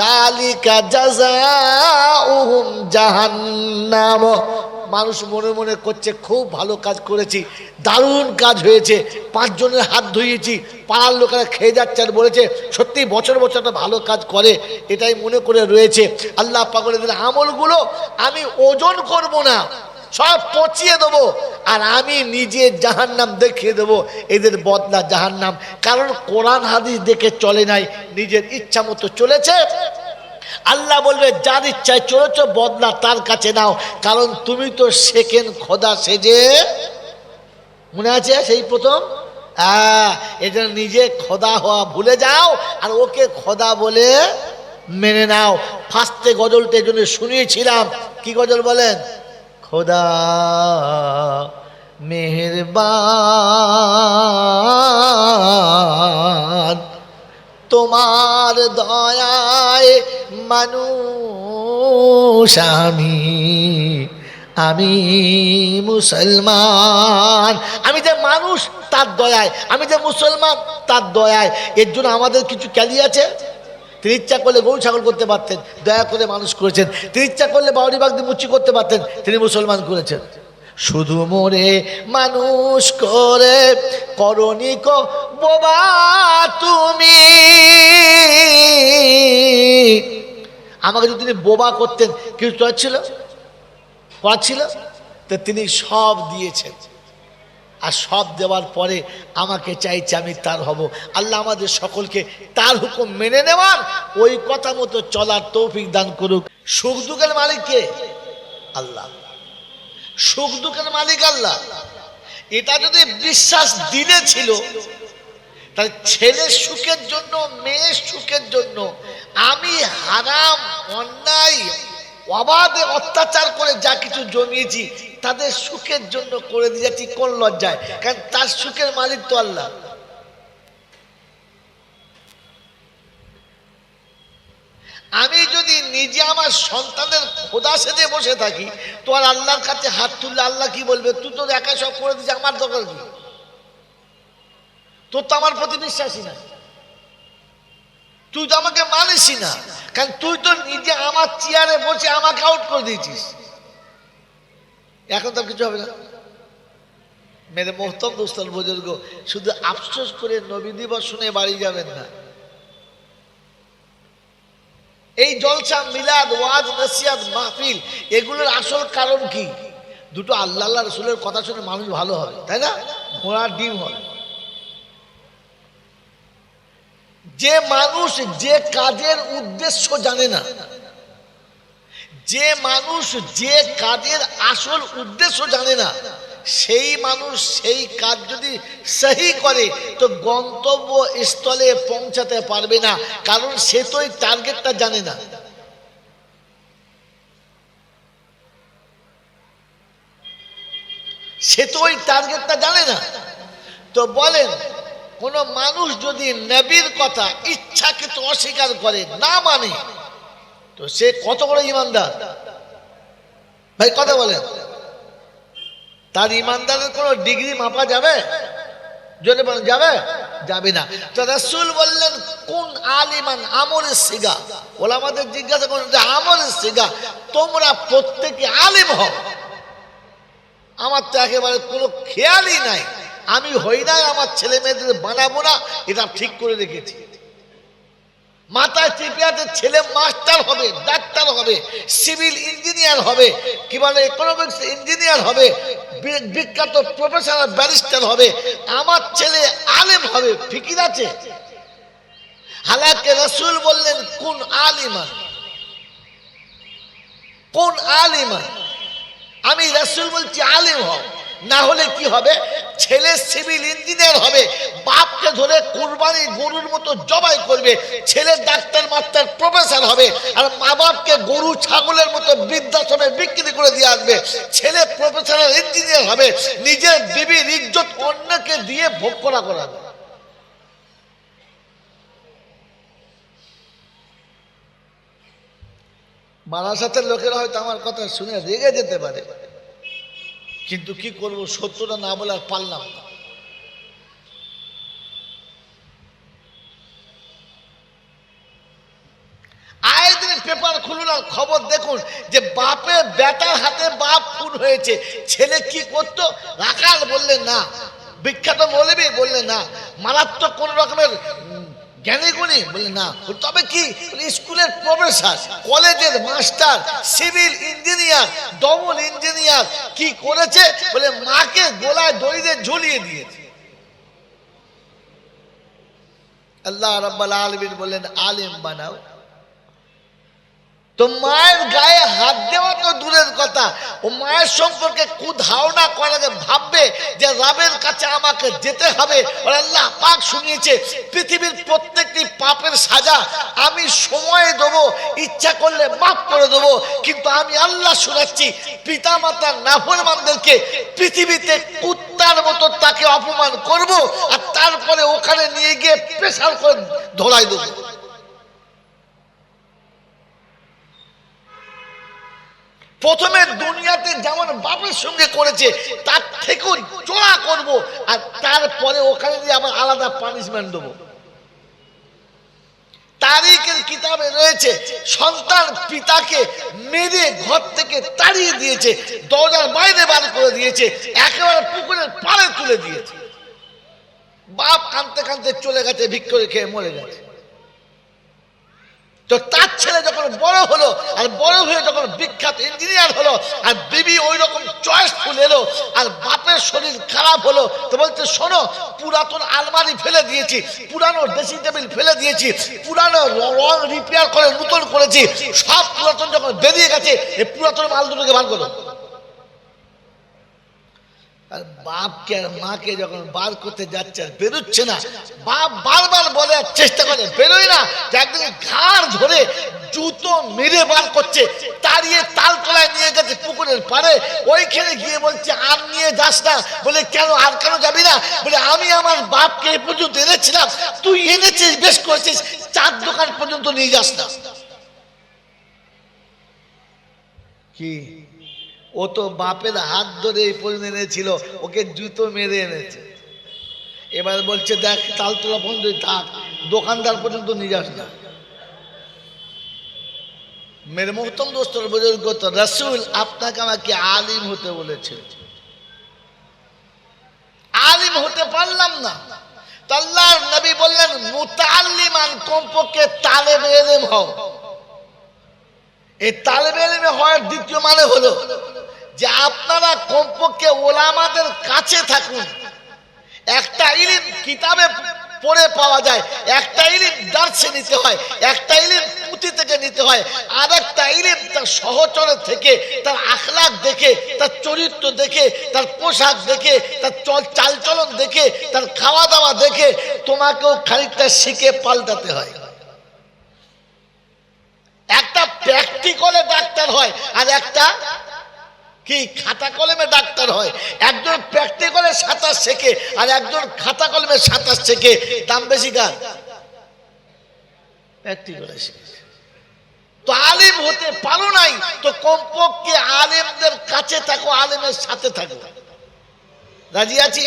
যালিকা জাযাউহুম জাহান্নাম। মানুষ মনে মনে করছে খুব ভালো কাজ করেছি, দারুণ কাজ হয়েছে, 5 জনের হাত ধুইয়েছি, পাড়ার লোকেরা খেয়ে যাচ্ছে আর বলেছে সত্যি বছর বছর একটা ভালো কাজ করে, এটাই মনে করে রয়েছে। আল্লাহ পাক বলে দিলেন আমলগুলো আমি ওজন করব না, সব পচিয়ে দেবো, আর আমি নিজে জাহান্নাম দেখিয়ে দেবো, এদের বদলা জাহান্নাম। কারণ কোরআন হাদিস দেখে চলে নাই, নিজের ইচ্ছা মতো চলেছে। আল্লাহ বলবে যার ইচ্ছায় চলেছ বদলা তার কাছে নাও, কারণ তুমি তো সেকেন্ড খোদা সেজে, মনে আছে সেই প্রথম, এটা নিজে খোদা হওয়া ভুলে যাও আর ওকে খোদা বলে মেনে নাও। ফার্স্টে গজলটা এই জন্য শুনিয়েছিলাম, কি গজল বলেন? খোদা মেহেরবান তোমার দয়ায় মানুষ আমি মুসলমান। আমি যে মানুষ তার দয়ায়, আমি যে মুসলমান তার দয়ায়। এর জন্য আমাদের কিছু ক্যালি আছে? তিনি ইচ্ছা করলে গরু ছাগল করতে পারতেন, দয়া করে মানুষ করেছেন। তিনি ইচ্ছা করলে বাউরি বাগদি মুচি করতে পারতেন, তিনি মুসলমান করেছেন। শুধু মোরে মানুষ করে করনি কো বোবা তুমি, আমাকে যদি তিনি বোবা করতেন কিছু ছিল ছিল, তো তিনি সব দিয়েছেন। আর সব দেওয়ার পরে আমাকে চাইছে আমি তার হব। আল্লাহ আমাদের সকলকে তার হুকুম মেনে নেওয়ার, ওই কথা মতো চলার তৌফিক দান করুক। সুখ দুঃখের মালিক কে? আল্লাহ। সুখ দুঃখের মালিক আল্লাহ। এটা যদি বিশ্বাস দিলে ছিল, তাহলে ছেলের সুখের জন্য, মেয়ের সুখের জন্য আমি হারাম অন্যায় অবাধে অত্যাচার করে যা কিছু জমিয়েছি তাদের সুখের জন্য করে দিয়ে যাচ্ছি কোন লজ্জায়? কারণ তার সুখের মালিক তো আল্লাহ। আমি যদি নিজে আমার সন্তানের খোদা সেজে বসে থাকি, তো আর আল্লাহর কাছে হাত তুললে আল্লাহ কি বলবে? তুই তো একা সব করে দিচ্ছি, আমার দরকার কি? তোর তো আমার প্রতি বিশ্বাসী না, তুই তো আমাকে মানিসই না, কারণ তুই তো নিজে আমার চেয়ারে বসে আমাকে আউট করে দিয়েছিস। এখন তো কিছু হবে না। মেরে মোহতম দোস্তর বুজুর্গ, শুধু আফসোস করে নবী দিবস শুনে বাড়ি যাবেন না। এই জলসা, মিলাদ, ওয়াজ, নসিহত, মাহফিল, এগুলোর আসল কারণ কি? দুটো আল্লাহ আল্লাহ রসুলের কথা শুনে মানুষ ভালো হবে, তাই না? ঘোড়ার ডিম হবে। যে মানুষ যে কাজের উদ্দেশ্য জানে না, যে মানুষ যে কাজের আসল উদ্দেশ্য জানে না, সেই মানুষ সেই কাজ যদি সহি করে তো গন্তব্য স্থলে পৌঁছাতে পারবে না, কারণ সে তো এই টার্গেটটা জানে না। সে তো ওই টার্গেটটা জানে না। তো বলেন, কোন মানুষ যদি নবীর কথা ইচ্ছাকৃত অস্বীকার করে, না মানে, তো সে কত বড় ঈমানদার ভাই? কথা বলেন, তার ঈমানদারের কোন ডিগ্রি মাপা যাবে? জোরে বলেন, যাবে? যাবে না। তো রাসূল বললেন, কোন আলিমান আমলের সিগা। ওলামাদের জিজ্ঞাসা করেন যে আমলের সিগা, তোমরা প্রত্যেকে আলিম হও। আমার তো একেবারে কোনো খেয়ালই নাই, আমি হই নাই, আমার ছেলে মেয়েদের বানাবো না, এটা ঠিক করে রেখেছি। মাথায় চেপে আছে ছেলে মাস্টার হবে, ডাক্তার হবে, সিভিল ইঞ্জিনিয়ার হবে, কি বলে ইকোনমিক্স ইঞ্জিনিয়ার হবে, বিখ্যাত প্রফেসর ব্যারিস্টার হবে, আমার ছেলে আলেম হবে, ফিকির আছে? হালাকে রাসূল বললেন, কোন আলিমান, কোন আলিমান। আমি রাসূল বলছি আলিম হও, না হলে কি হবে? ছেলে সিভিল ইঞ্জিনিয়ার হবে, বাপকে ধরে কুরবানি গরুর মতো জবাই করবে, ছেলে ডাক্তার মাস্টার প্রফেসর হবে, আর মা বাপকে গরু ছাগলের মতো বৃদ্ধাশ্রমে বিক্রি করে দিয়ে আসবে। ছেলে প্রফেসর ইঞ্জিনিয়ার হবে, নিজের বিবির ইজ্জত অন্যকে দিয়ে ভোগ করাবে। বারাসাতের লোকেরা হয়তো আমার কথা শুনে রেগে যেতে পারে, কিন্তু কি করব, সত্যটা না বলে আর পারলাম না। আয়েদিন পেপার খুলুন আর খবর দেখুন যে বাপের বেটার হাতে বাপ খুন হয়েছে। ছেলে কি করতো? রাখাল বললেন না, বিখ্যাত মৌলবী বললেন না, মারাত্মক কোন রকমের জ্ঞানী গুণী বললেন না, তবে কি স্কুলের প্রফেসর, কলেজের master, civil engineer, double engineer কি করেছে? বলে মাকে গোলায় দড়ি দিয়ে ঝুলিয়ে দিয়েছে। আল্লাহ রাব্বুল আলামিন বললেন, আলেম বানাও। তো মায়ের গায়ে হাত দেওয়া তো দূরের কথা, ও মায়ের সম্পর্কে কুধারণা করার আগে ভাববে যে রবের কাছে আমাকে যেতে হবে। আল্লাহ পাক শুনিয়েছে, পৃথিবীর প্রত্যেকটি পাপের সাজা আমি সময় দেবো, ইচ্ছা করলে মাফ করে দেবো, কিন্তু আমি আল্লাহ শোনাচ্ছি, পিতা মাতার নাফরমানদেরকে পৃথিবীতে কুত্তার মতো তাকে অপমান করব, আর তারপরে ওখানে নিয়ে গিয়ে প্রেসার করে ধরাই দেবো। প্রথমে দুনিয়াতে যেমন বাপের সঙ্গে করেছে তার থেকেও চড়া করব, আর তারপরে ওখানে দিয়ে আবার আলাদা পানিশমেন্ট দেবো। তারিখের কিতাবে রয়েছে সন্তান পিতাকে মেরে ঘর থেকে তাড়িয়ে দিয়েছে, দরজার বাইরে বার করে দিয়েছে, একেবারে পুকুরের পাড়ে তুলে দিয়েছে। বাপ কাঁদতে কাঁদতে চলে গেছে, ভিক করে খেয়ে মরে গেছে। তো তার ছেলে যখন বড় হলো, আর বড় হয়ে যখন বিখ্যাত ইঞ্জিনিয়ার হলো, আর বিবি ওই রকম চয়েসফুল এলো, আর বাপের শরীর খারাপ হলো, তো বলছে শোনো, পুরাতন আলমারি ফেলে দিয়েছি, পুরানো ড্রেসিং টেবিল ফেলে দিয়েছি, পুরানো রং রিপেয়ার করে নতুন করেছি, সব পুরাতন যখন বেরিয়ে গেছে, এই পুরাতন মাল দুটোকে বার করো। আর বাপকে আর মাকে যখন বার করতে যাচ্ছে আর বেরোচ্ছে না, বাপ বারবার বলে আর চেষ্টা করে, বেরোয় না, একদিন ঘাড় ধরে জুতো মেরে বার করছে, তাড়িয়ে তালতলায় নিয়ে গেছে পুকুরের পাড়ে। ওইখানে গিয়ে বলছে আর নিয়ে যাস না। বলে কেন, আর কেন যাবি না? বলে আমি আমার বাপকে এ পর্যন্ত এনেছিলাম, তুই এনেছিস, বেশ করেছিস, 4 দোকান পর্যন্ত নিয়ে যাস না। কি ও তো বাপের হাত ধরে এই পর্যন্ত এনেছিল, ওকে জুতো মেরে এনেছে। এবার বলছে দেখ তালতলা পর্যন্ত থাক, দোকানদার পর্যন্ত নিয়ে যাস না। মেরে মোহতম দোস্তর বুজুর্গ, তো রাসূল আপনাকে আমাকে আলিম হতে বলেছে, আলিম হতে পারলাম না, তো আল্লাহর নবী বললেন মুতাআল্লিমান, কমপক্ষে তালেবে ইলম হও। এই তালেবে ইলম হওয়ার দ্বিতীয় মানে হলো যে আপনারা কমপক্ষে ওলামাদের কাছে থাকুন। একটা ইলম কিতাবে পড়ে পাওয়া যায়, একটা ইলম দার্সে নিতে হয়, একটা ইলম পুঁথি থেকে নিতে হয়, আর একটা ইলম তার সহচর থেকে, তার আখলাক দেখে, তার চরিত্র দেখে, তার পোশাক দেখে, তার চালচলন দেখে, তার খাওয়া দাওয়া দেখে তোমাকেও খানিকটা শিখে পাল্টাতে হয়। একটা প্র্যাকটিক্যালে ডাক্তার হয়, আর একটা কি খাতা কলমে ডাক্তার হয়। একজন প্র্যাকটিক্যালে সাঁতার শেখে, আর একজন খাতা কলমে সাঁতার শেখে। দাম বেশি কার? প্র্যাকটিক্যালে শেখে। তো আলিম হতে পারো নাই, তো কমপক্ষে আলেমদের কাছে থাকো, আলেমের সাথে থাকো। রাজি আছি?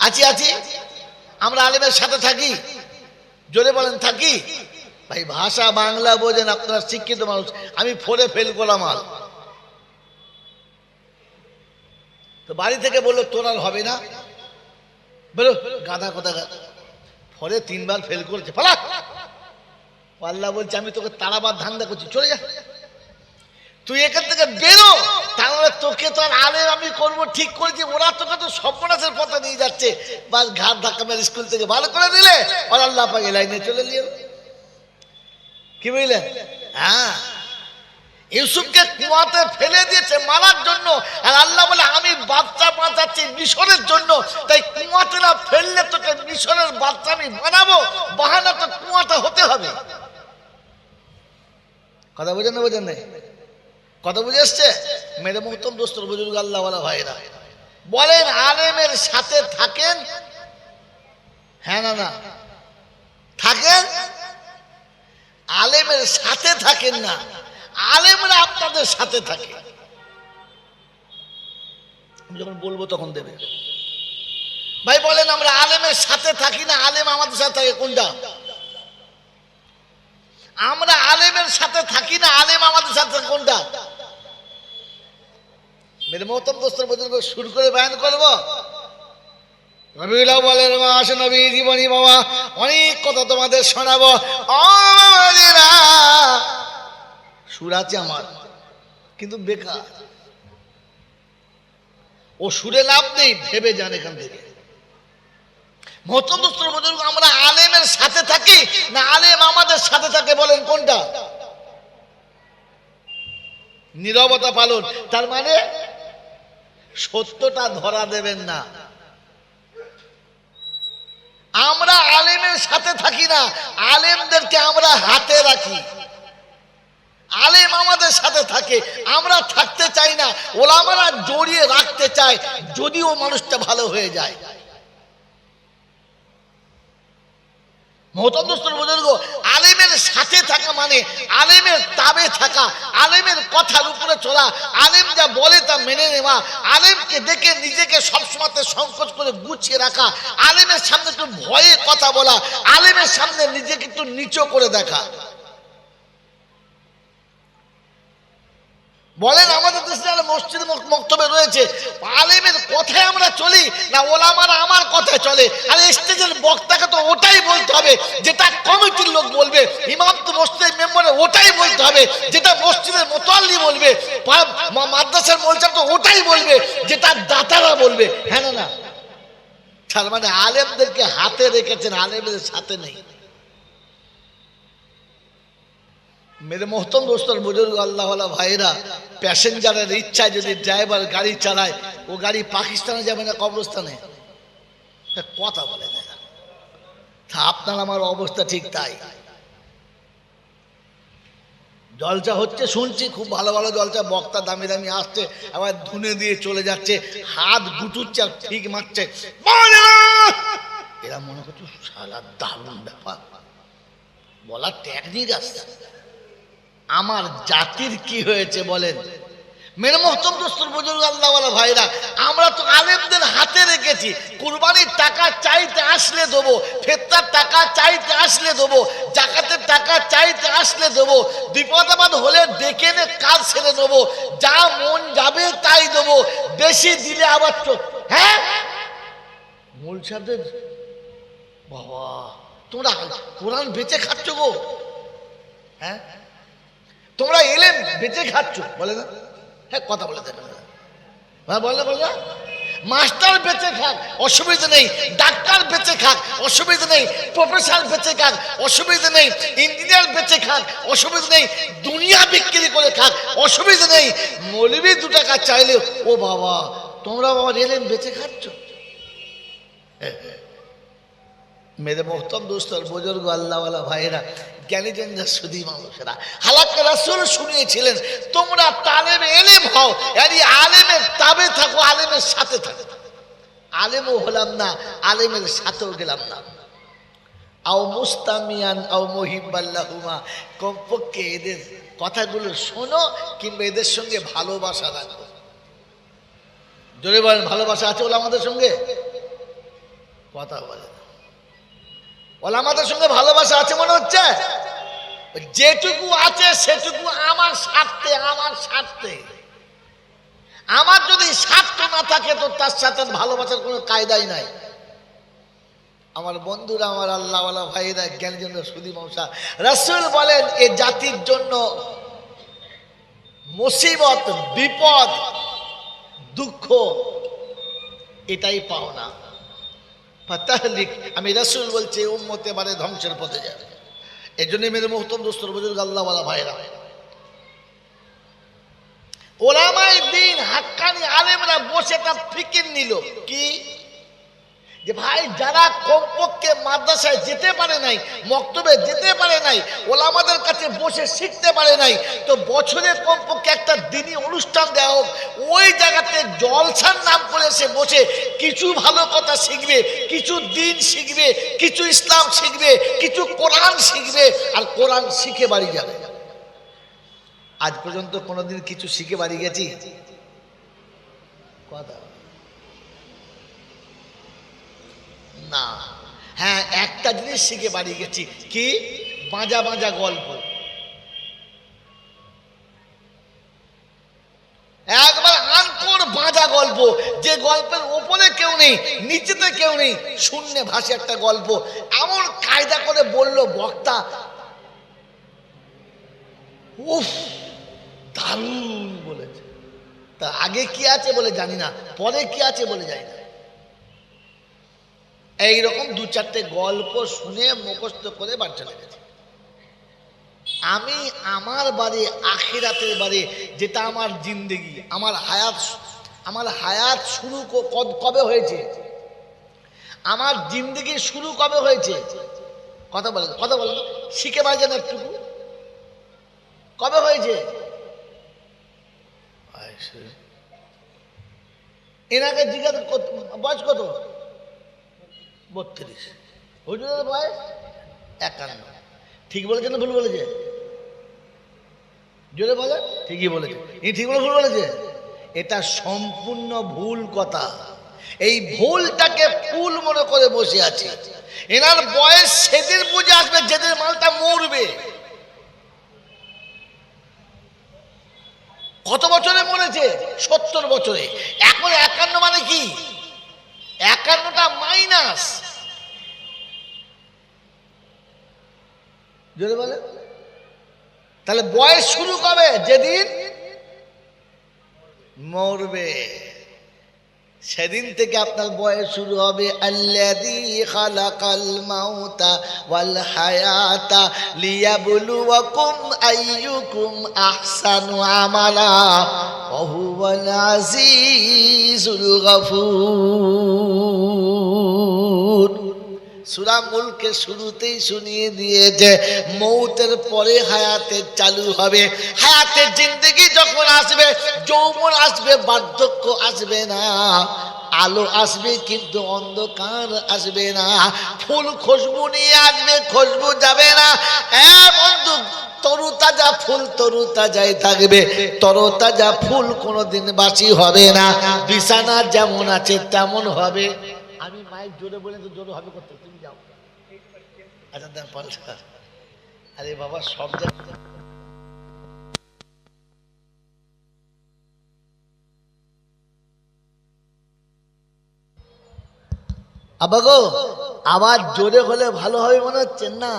আছি আছি। আমরা আলেমের সাথে থাকি, জোরে বলেন থাকি। ভাই ভাষা বাংলা বোঝেন আপনারা, শিক্ষিত মানুষ। আমি 4-এ ফেল করলাম আল, তো বাড়ি থেকে বললো তোর আর হবে না, বলো গাধা কথা, 4-এ 3 বার ফেল করেছে, ফালা। আল্লাহ বলছে আমি তোকে তাড়াবার ধান্দা করছি, চলে যা, তুই এখান থেকে বেরো, তাহলে তোকে তো আর আলেম আমি করবো ঠিক করেছি। ওরা তোকে তো সর্বনাশের পথে নিয়ে যাচ্ছে, বাস ঘাট ধাক্কা মেরে স্কুল থেকে ভালো করে দিলে, আর আল্লাহ পাক লাইনে চলে নিয়ে। কি বুঝলেন? হ্যাঁ, ইউসুফকে কুয়াতে ফেলে দিয়েছে মারার জন্য, আর আল্লাহ বলে আমি বাচ্চা বাঁচাচ্ছি মিশরের জন্য, তাই কুয়াতে না ফেললে তোকে মিশরের বাচ্চা আমি বানাবো, বাহানা তো কুয়াটা হতে হবে। কথা বোঝেন না? বোঝেন না? কথা বুঝে এসছে? মেরে মোহতম দোস্তর বুজুর্গ আল্লাহ ওয়ালা ভাইরা বলেন আলেমের সাথে থাকেন, হ্যাঁ না না থাকেন, আলেমের সাথে থাকেন না, আলেমরা আপনাদের সাথে থাকে। আমি যখন বলবো তখন দেবে। ভাই বলেন আমরা আলেমের সাথে থাকি না, আলেম আমাদের সাথে থাকে? কোনটা? আমরা আলেমের সাথে থাকি না, আলেম আমাদের সাথে থাকে? কোনটা? মেরে মোহতম দোস্তর বুজুর্গ শুরু করে বয়ান করবো। রবিউল আউয়ালের মাস, নবী জীবনী, বাবা অনেক কথা তোমাদের শোনাবো। সুর আছে আমার, কিন্তু বেকার, ও সুরে লাভ নেই, ভেবে যান এখান থেকে। মোহতরম দোস্তর বুজুর্গ আমরা আলেমের সাথে থাকি না আলেম আমাদের সাথে থাকে? বলেন কোনটা? নীরবতা পালন, তার মানে সত্যটা ধরা দেবেন না। আমরা আলেমের সাথে থাকি না, আলেমদেরকে আমরা হাতে রাখি। আলেম আমাদের সাথে থাকে, আমরা থাকতে চাই না, ওলামারা জড়িয়ে রাখতে চায়, যদিও মানুষটা ভালো হয়ে যায়। মোহতরম দোস্তর বুজুর্গ, আলেমের সাথে থাকা মানে আলেমের তাবে থাকা, আলেমের কথার উপরে চলা, আলেম যা বলে তা মেনে নেওয়া, আলেমকে দেখে নিজেকে সবসময় সংকোচ করে গুছিয়ে রাখা, আলেমের সামনে একটু ভয়ে কথা বলা, আলেমের সামনে নিজেকে একটু নিচু করে দেখা। বলেন আমাদের দেশে মসজিদ মক্তবে রয়েছে, আলেমের কথায় আমরা চলি না ওলামারা আমার কথায় চলে? আর স্টেজের বক্তাকে তো ওটাই বলতে হবে যেটা কমিটির লোক বলবে, ইমাম তো মসজিদের মেম্বারে ওটাই বলতে হবে যেটা মসজিদের মোতাল্লি বলবে, মাদ্রাসার মোলচার তো ওটাই বলবে যেটা দাতারা বলবে। হ্যাঁ না না? তার মানে আলেমদেরকে হাতে রেখেছেন, আলেমদের সাথে নেই। মেরে মোহতম দোস্তর বুজুর্গ আল্লাহওয়ালা ভাইরা, প্যাসেঞ্জারের ইচ্ছায় যদি ড্রাইভার গাড়ি চালায়, ও গাড়ি পাকিস্তানে যাবে না কবরস্থানে? কথা বলে না। আপনার আমার অবস্থা ঠিক তাই। জলসা হচ্ছে শুনছি, খুব ভালো ভালো জলসা, বক্তা দামি দামি আসছে, আবার ধুনে দিয়ে চলে যাচ্ছে, হাত গুটুচ্ছে আর ঠিক মারছে, এরা মনে করছে সারা দারুণ ব্যাপার, বলার টেকনিক আসছে। আমার জাতির কি হয়েছে বলেন? মেরে মোহতরম দোস্তর বুজুর্গ আল্লাহওয়ালা ভাইরা, আমরা তো আলেমদের হাতে রেখেছি। কুরবানির টাকা চাইতে আসলে দেবো, ফেতরার টাকা চাইতে আসলে দেবো, জাকাতের টাকা চাইতে আসলে দেবো, বিপদ আপদ হলে ডেকে এনে কাজ সেরে নেবো, যা মন যাবে তাই দেবো, বেশি দিলে আবার তো হ্যাঁ মূল সাহেবদের বাবা, তোমরা কোরআন বেঁচে খাচ্ছ গো, হ্যাঁ তোমরা এলেম বেঁচে খাচ্ছ, বলে না? হ্যাঁ কথা বলে দেবে, বলে বলে মাস্টার বেঁচে খাক অসুবিধা নেই, ডাক্তার বেঁচে খাক অসুবিধা নেই, প্রফেসর বেঁচে খাক অসুবিধা নেই, ইঞ্জিনিয়ার বেঁচে খাক অসুবিধা নেই, দুনিয়া বিক্রি করে খাক অসুবিধা নেই, মৌলবি 2 টাকা চাইলে ও বাবা তোমরা বাবা এলেম বেঁচে খাচ্ছ। মেরে মোহতরম দোস্তর বুজুর্গ আল্লাহওয়ালা ভাইরা, জ্ঞানীজনরা সুধী মানুষেরা, হালাকে রাসূল শুনিয়েছিলেন তোমরা তালেব এলেম হও, यानी আলেমের তাবে থাকো, আলেমের সাথে থাকো। আলেমও হলাম না, আলেমের সাথেও গেলাম না। আও মুস্তামিয়ান আও মুহিব্বাল্লাহুমা, কমপক্ষে এদের কথাগুলো শোনো কিংবা এদের সঙ্গে ভালোবাসা রাখো। জোরে বলেন ভালোবাসা আছে ওলামাদের সঙ্গে? কথা বলে ওলামাদের সঙ্গে ভালোবাসা আছে মনে হচ্ছে? যেটুকু আছে সেটুকু আমার স্বার্থে, আমার স্বার্থে। আমার যদি স্বার্থ না থাকে তো তার সাথে ভালোবাসার কোনো কায়দাই নাই। আমার বন্ধুরা, আমার আল্লাহওয়ালা ভাইরা, জ্ঞানীজনরা সুধী মৌসা, রাসূল বলেন এ জাতির জন্য মুসিবত, বিপদ, দুঃখ এটাই পাওনা। ফাতাহলিক, আমি রাসূল বলছি উম্মত এবারে ধ্বংসের পথে যাবে। এই জন্য মেরে মোহতরম দোস্তর বুজুর্গ আল্লাহওয়ালা ভাইরা, ওলামায়ে দ্বীন হাক্কানি আলেমরা বসে তা ফিকির নিল কি যে ভাই যারা কমপক্ষে মাদ্রাসায় যেতে পারে নাই, মক্তবে যেতে পারে নাই, ওলামাদের কাছে বসে শিখতে পারে নাই, তো বছরে কমপক্ষে একটা দিনই অনুষ্ঠান দেওয়া হোক, ওই জায়গাতে জলসার নাম করে সে বসে কিছু ভালো কথা শিখবে, কিছু দিন শিখবে, কিছু ইসলাম শিখবে, কিছু কোরআন শিখবে, আর কোরআন শিখে বাড়ি যাবে। আজ পর্যন্ত কোনোদিন কিছু শিখে বাড়ি গেছি? কথা না। হ্যাঁ একটা জিনিস শিখে বাড়ি গেছি, কি? বাঁজা বাঁজা গল্প। একবার আনকোর বাঁজা গল্প, যে গল্পের ওপরে কেউ নেই, নিচেতে কেউ নেই, শূন্যে ভাসে একটা গল্প। এমন কায়দা করে বলল বক্তা, উফ দারুণ বলেছে। তা আগে কি আছে বলে জানি না, পরে কি আছে বলে জানি না। এইরকম 2-4টে গল্প শুনে মুখস্থ করে বাড়ি চলে গেছে। আমি আমার বাড়ি, আখিরাতের বাড়ি, যেটা আমার জিন্দেগি, আমার হায়াত শুরু কবে হয়েছে, আমার জিন্দেগি শুরু কবে হয়েছে? কথা বলেন, কথা বলেন, শিখে বাড়ি যান একটু। কবে হয়েছে? এনাকে জিজ্ঞাসা, বয়স কত? 32। হুজুরের বয়স 51। ঠিক বলেছে না ভুল বলেছে? জোরে বলে। ঠিকই বলেছে। এই ঠিক বলে ভুল বলেছে? এটা সম্পূর্ণ ভুল কথা। এই ভুলটাকে ফুল মনে করে বসে আছে। এনার বয়স সেদিন বুঝে আসবে যেদিন মালটা মরবে। কত বছরে মরেছে? 70 বছরে। এখন 51 মানে কি? 51টা মাইনাস। জোরে বলে। তাহলে বয়স শুরু কবে? যেদিন মরবে সেদিন থেকে আপনার বয়স শুরু হবে। আল্লাযী খালাকাল মাউতা ওয়াল হায়াতা লিয়াবলুয়াকুম আইয়ুকুম আহসানু আমালা ওয়া হুয়াল আজিজুল গফুর। সূরা মুলকে শুরুতেই শুনিয়ে দিয়েছে মৌতের পরে হায়াতের চালু হবে। হায়াতের জিন্দেগি যখন আসবে, যৌবন আসবে, বার্ধক্য আসবে না। আলো আসবে কিন্তু অন্ধকার আসবে না। ফুল খুশবু নিয়ে আসবে, খুশবু যাবে না। হ্যাঁ বন্ধু, তরুতাজা ফুল তরুতাজাই থাকবে। তরতাজা ফুল কোনোদিন বাসি হবে না। বিছানা যেমন আছে তেমন হবে। আমি মাইক জোরে বলে তো জোরে হবে করতে, তুমি যাও। আচ্ছা দেন পাল্টা। আরে বাবা সব জায়গায় আবাগো আওয়াজ জোরে হলে ভালো হবে মনে হচ্ছে না?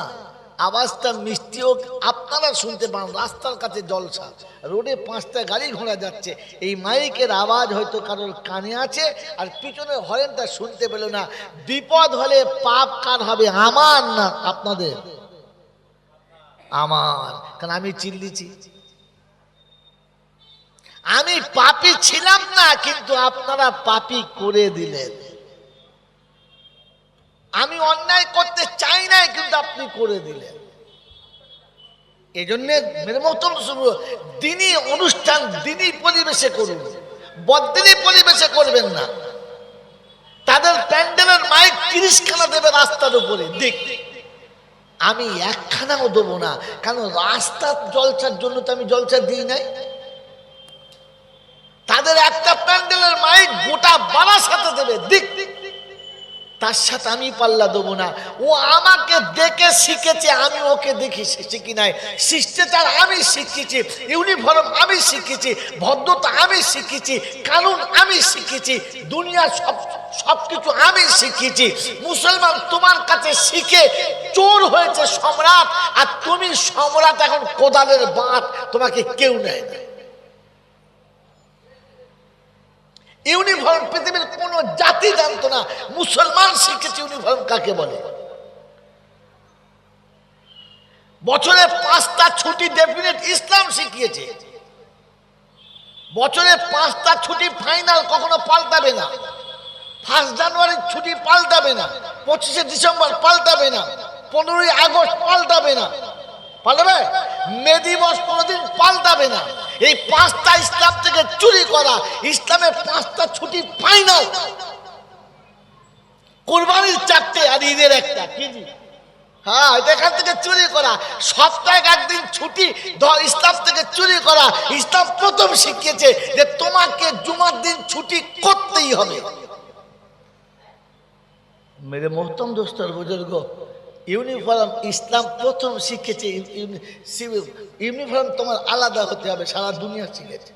আওয়াজটা মিষ্টিও আপনারা শুনতে পান। রাস্তার কাছে জলসা, রোডে 5টা গাড়ি ঘোড়া যাচ্ছে, এই মাইকের আওয়াজ হয়তো কারোর কানে আছে আর পিছনে হরেনটা শুনতে পেল না। বিপদ হলে পাপ কার হবে? আমার না আপনাদের? আমার। কারণ আমি চিল্লিছি। আমি পাপী ছিলাম না, কিন্তু আপনারা পাপী করে দিলেন। আমি অন্যায় করতে চাই নাই, কিন্তু আপনি করে দিলেন। এই জন্য মেরে মতন দিনী অনুষ্ঠান দিনী পরিবেশে করুন, বদ্দিনী পরিবেশে করবেন না। তাদের প্যান্ডেলের মাইক 30খানা দেবে রাস্তার উপরে, দেখ। আমি 1খানাও দেবো না, কারণ রাস্তার জলসার জন্য তো আমি জলসা দিই নাই। তাদের একটা প্যান্ডেলের মাইক গোটা বারাসাতে দেবে, দেখ। তার সাথে আমি পাল্লা দেবো না। ও আমাকে দেখে শিখেছে, আমি ওকে দেখে শিখি নাই। শিষ্টাচার আমি শিখেছি, ইউনিফর্ম আমি শিখেছি, ভদ্রতা আমি শিখেছি, কানুন আমি শিখেছি, দুনিয়ার সবকিছু আমি শিখেছি। মুসলমান তোমার কাছে শিখে চোর হয়েছে সম্রাট, আর তুমি সম্রাট এখন কোদালের বাঁট, তোমাকে কেউ নেয় না। ইউনিফর্ম পৃথিবীর কোন জাতি জানতো না, মুসলমান শিখেছে ইউনিফর্ম কাকে বলে। বছরে 5টা ছুটি ডেফিনেট ইসলাম শিখিয়েছে। বছরে 5টা ছুটি ফাইনাল, কখনো পাল্টাবে না। 1 জানুয়ারির ছুটি পাল্টাবে না, 25শে ডিসেম্বর পাল্টাবে না, 15ই আগস্ট পাল্টাবে না। পাল্টাবে? মে দিবস কোনোদিন পাল্টাবে না। এই 5টা ইসলাম থেকে চুরি করা। ইসলামের 5টা ছুটি ফাইনাল। কুরবানির 4টে আর ঈদের 1টা। কি জি? হ্যাঁ, এখান থেকে চুরি করা। সপ্তাহে 1 দিন ছুটি ইসলাম থেকে চুরি করা। ইসলাম প্রথম শিখিয়েছে যে তোমাকে জুমার দিন ছুটি করতেই হবে। মেরে মোহতরম দোস্তর বুজুর্গ, ইউনিফর্ম ইসলাম প্রথম শিখেছে। ইউনিফর্ম তোমার আলাদা হতে হবে, সারা দুনিয়া শিখেছে।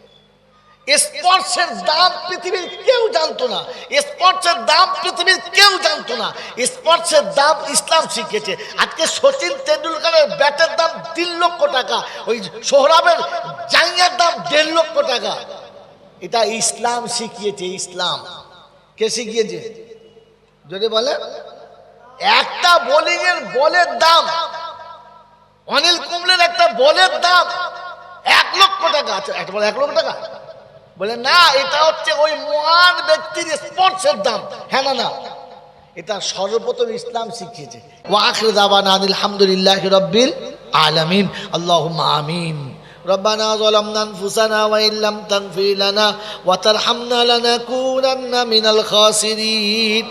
স্পোর্টসের দাম পৃথিবীর কেউ জানতো না, স্পোর্টসের দাম পৃথিবীর কেউ জানতো না। স্পোর্টসের দাম ইসলাম শিখেছে। আজকে সচিন তেন্ডুলকারের ব্যাটের দাম 3 লক্ষ টাকা, ওই সোহরাবের জাঙ্গিয়ার দাম 1.5 লক্ষ টাকা। এটা ইসলাম শিখিয়েছে। ইসলাম কে শিখিয়েছে? যদি বলে একটা বোলিং এর বলের দাম, অনিল কুম্বলের একটা বলের দাম 1 লক্ষ টাকা। আচ্ছা, একটা বলে 1 লক্ষ টাকা? বলে না, এটা হচ্ছে ওই মহান ব্যক্তির স্পোর্টসের দাম। হ্যাঁ না, এটা সর্বপ্রথম ইসলাম শিখিয়েছে। ওয়া আখিরু দাওয়ানা আলহামদুলিল্লাহি রাব্বিল আলামিন। আল্লাহুম্মা আমিন। ربنا ظلمنا أنفسنا وإن لم تغفر لنا وترحمنا لنكونن من الخاسرين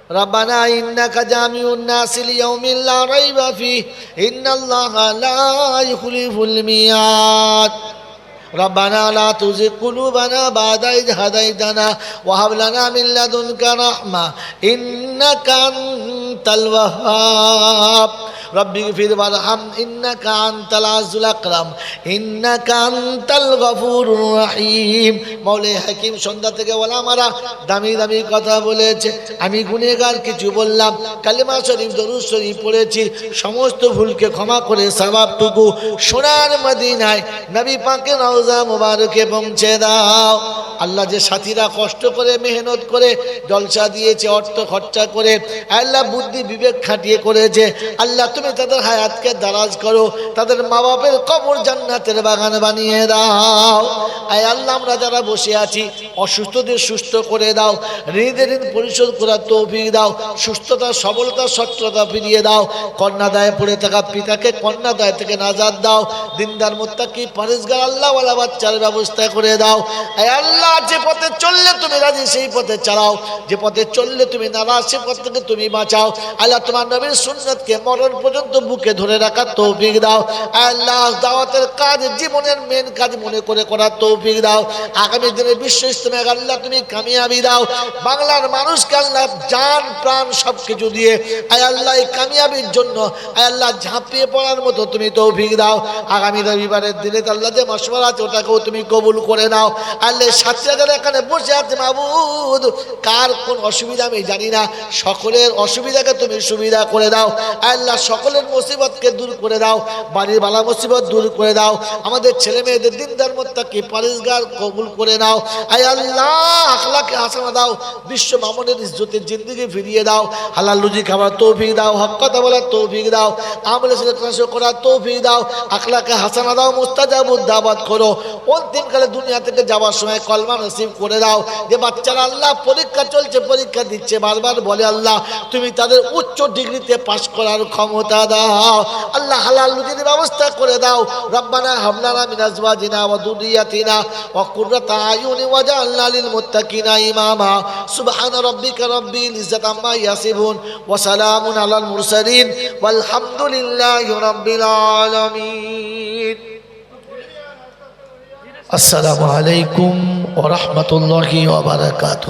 ربنا إنك جامع الناس ليوم لا ريب فيه إن الله لا يخلف الميعاد ربنا لا تزغ قلوبنا بعد إذ هديتنا وهب لنا من لدنك رحمة إنك أنت الوهاب ربي اغفر وارحم إنك أنت العزيز الأكرم إنك أنت الغفور الرحيم মৌলাই হাকিম সন্ধ্যা থেকে ওলামারা দামি দামি কথা বলেছে, আমি গুনেহগার কিছু বললাম, কালিমা শরীফ দরুদ শরীফ পড়েছি, সমস্ত ভুলকে ক্ষমা করে সওয়াবটুকু সোনার মদিনায় নবী পাকের রওজা মুবারকে পৌঁছে দাও। আল্লাহ যে সাথীরা কষ্ট করে মেহনত করে জলসা দিয়েছে, অর্থ খরচা করে, আল্লাহ বুদ্ধি বিবেক খাটিয়ে করেছে, আল্লাহ তুমি তাদের হায়াতকে দারাজ করো, তাদের মা বাপের কবর জান্নাতের বাগান বানিয়ে দাও। আয় আল্লাহ আমরা যারা বসে আছি অসুস্থদের সুস্থ করে দাও, ঋণের ঋণ পরিশোধ করার তৌফিক দাও, সুস্থতা সবলতা সচ্ছলতা ফিরিয়ে দাও, কন্যাদায়ে পড়ে থাকা পিতাকে কন্যাদায় থেকে নাজাত দাও, দিনদার মুত্তাকি পরেজগার আল্লাহওয়ালা বাচ্চার ব্যবস্থা করে দাও। আয় আল্লাহ যে পথে চললে তুমি রাজি সেই পথে চালাও, যে পথে চললে তুমি নারাজ সে পথ থেকে তুমি বাঁচাও। আল্লাহ তোমার নবীর সুন্নতকে মরণ পর্যন্ত বুকে ধরে রাখার তৌফিক দাও। আল্লাহ দাওয়াতের কাজ জীবনের মেন কাজ মনে করে করার তৌফিক দাও। আগামী দিনে বিশ্ব ইসলামে আল্লাহ তুমি কামিয়াবি দাও। বাংলার মানুষকে আল্লাহ জান প্রাণ সবকিছু দিয়ে আয় আল্লাহ এই কামিয়াবির জন্য আয় আল্লাহ ঝাঁপিয়ে পড়ার মতো তুমি তৌফিক দাও। আগামী রবিবারের দিনে আল্লাহ যে মাসওয়ারা আছে ওটাকেও তুমি কবুল করে নাও। আল্লাহ সাথীরা যারা এখানে বসে আছে মাবুদ, কার কোন অসুবিধা আমি জানি না, সকলের অসুবিধাকে তুমি সুবিধা করে দাও। আল্লাহ সকলের মুসিবতকে দূর করে দাও, বাড়ির বালা মুসিবত দূর করে দাও, আমাদের ছেলে মেয়েদের দিনদার মুত্তাকি পরেজগার কবুল করে নাও। আয় আল্লাহ আখলাকে হাসানা দাও, বিশ্ব মামুনের ইজ্জতের জিন্দেগি ফিরিয়ে দাও, হালাল রুজি খাবার তৌফিক দাও, হক কথা বলার তৌফিক দাও, আমলে সালেহ করার তৌফিক দাও, আখলাকে হাসানা দাও, মুস্তাজাবুদ দাওয়াত করো। অন্তিমকালে দুনিয়া থেকে যাওয়ার সময় কলমা নসিব করে দাও। যে বাচ্চারা আল্লাহ পরীক্ষা চলছে, পরীক্ষা দিচ্ছে, বারবার বলে আল্লাহ তুমি তাদের উচ্চ ডিগ্রিতে পাস করার ক্ষমতা দাও। আল্লাহ হালাল রুজির ব্যবস্থা করে দাও। রব্বানা হাব লানা মিন আজওয়াজিনা ওয়া যুররিয়াতিনা ওয়া কুররাতা আয়ুনি ওয়াজআলনা লিল মুত্তাকিনা ইমামা। সুবহানা রাব্বিকা রাব্বিল ইজ্জাতি আম্মা ইয়াসিফুন ওয়া সালামুন আলাল মুরসালিন ওয়াল হামদুলিল্লাহি রাব্বিল আলামিন। আসসালামু আলাইকুম ওয়া রাহমাতুল্লাহি ওয়া বারাকাতুহু।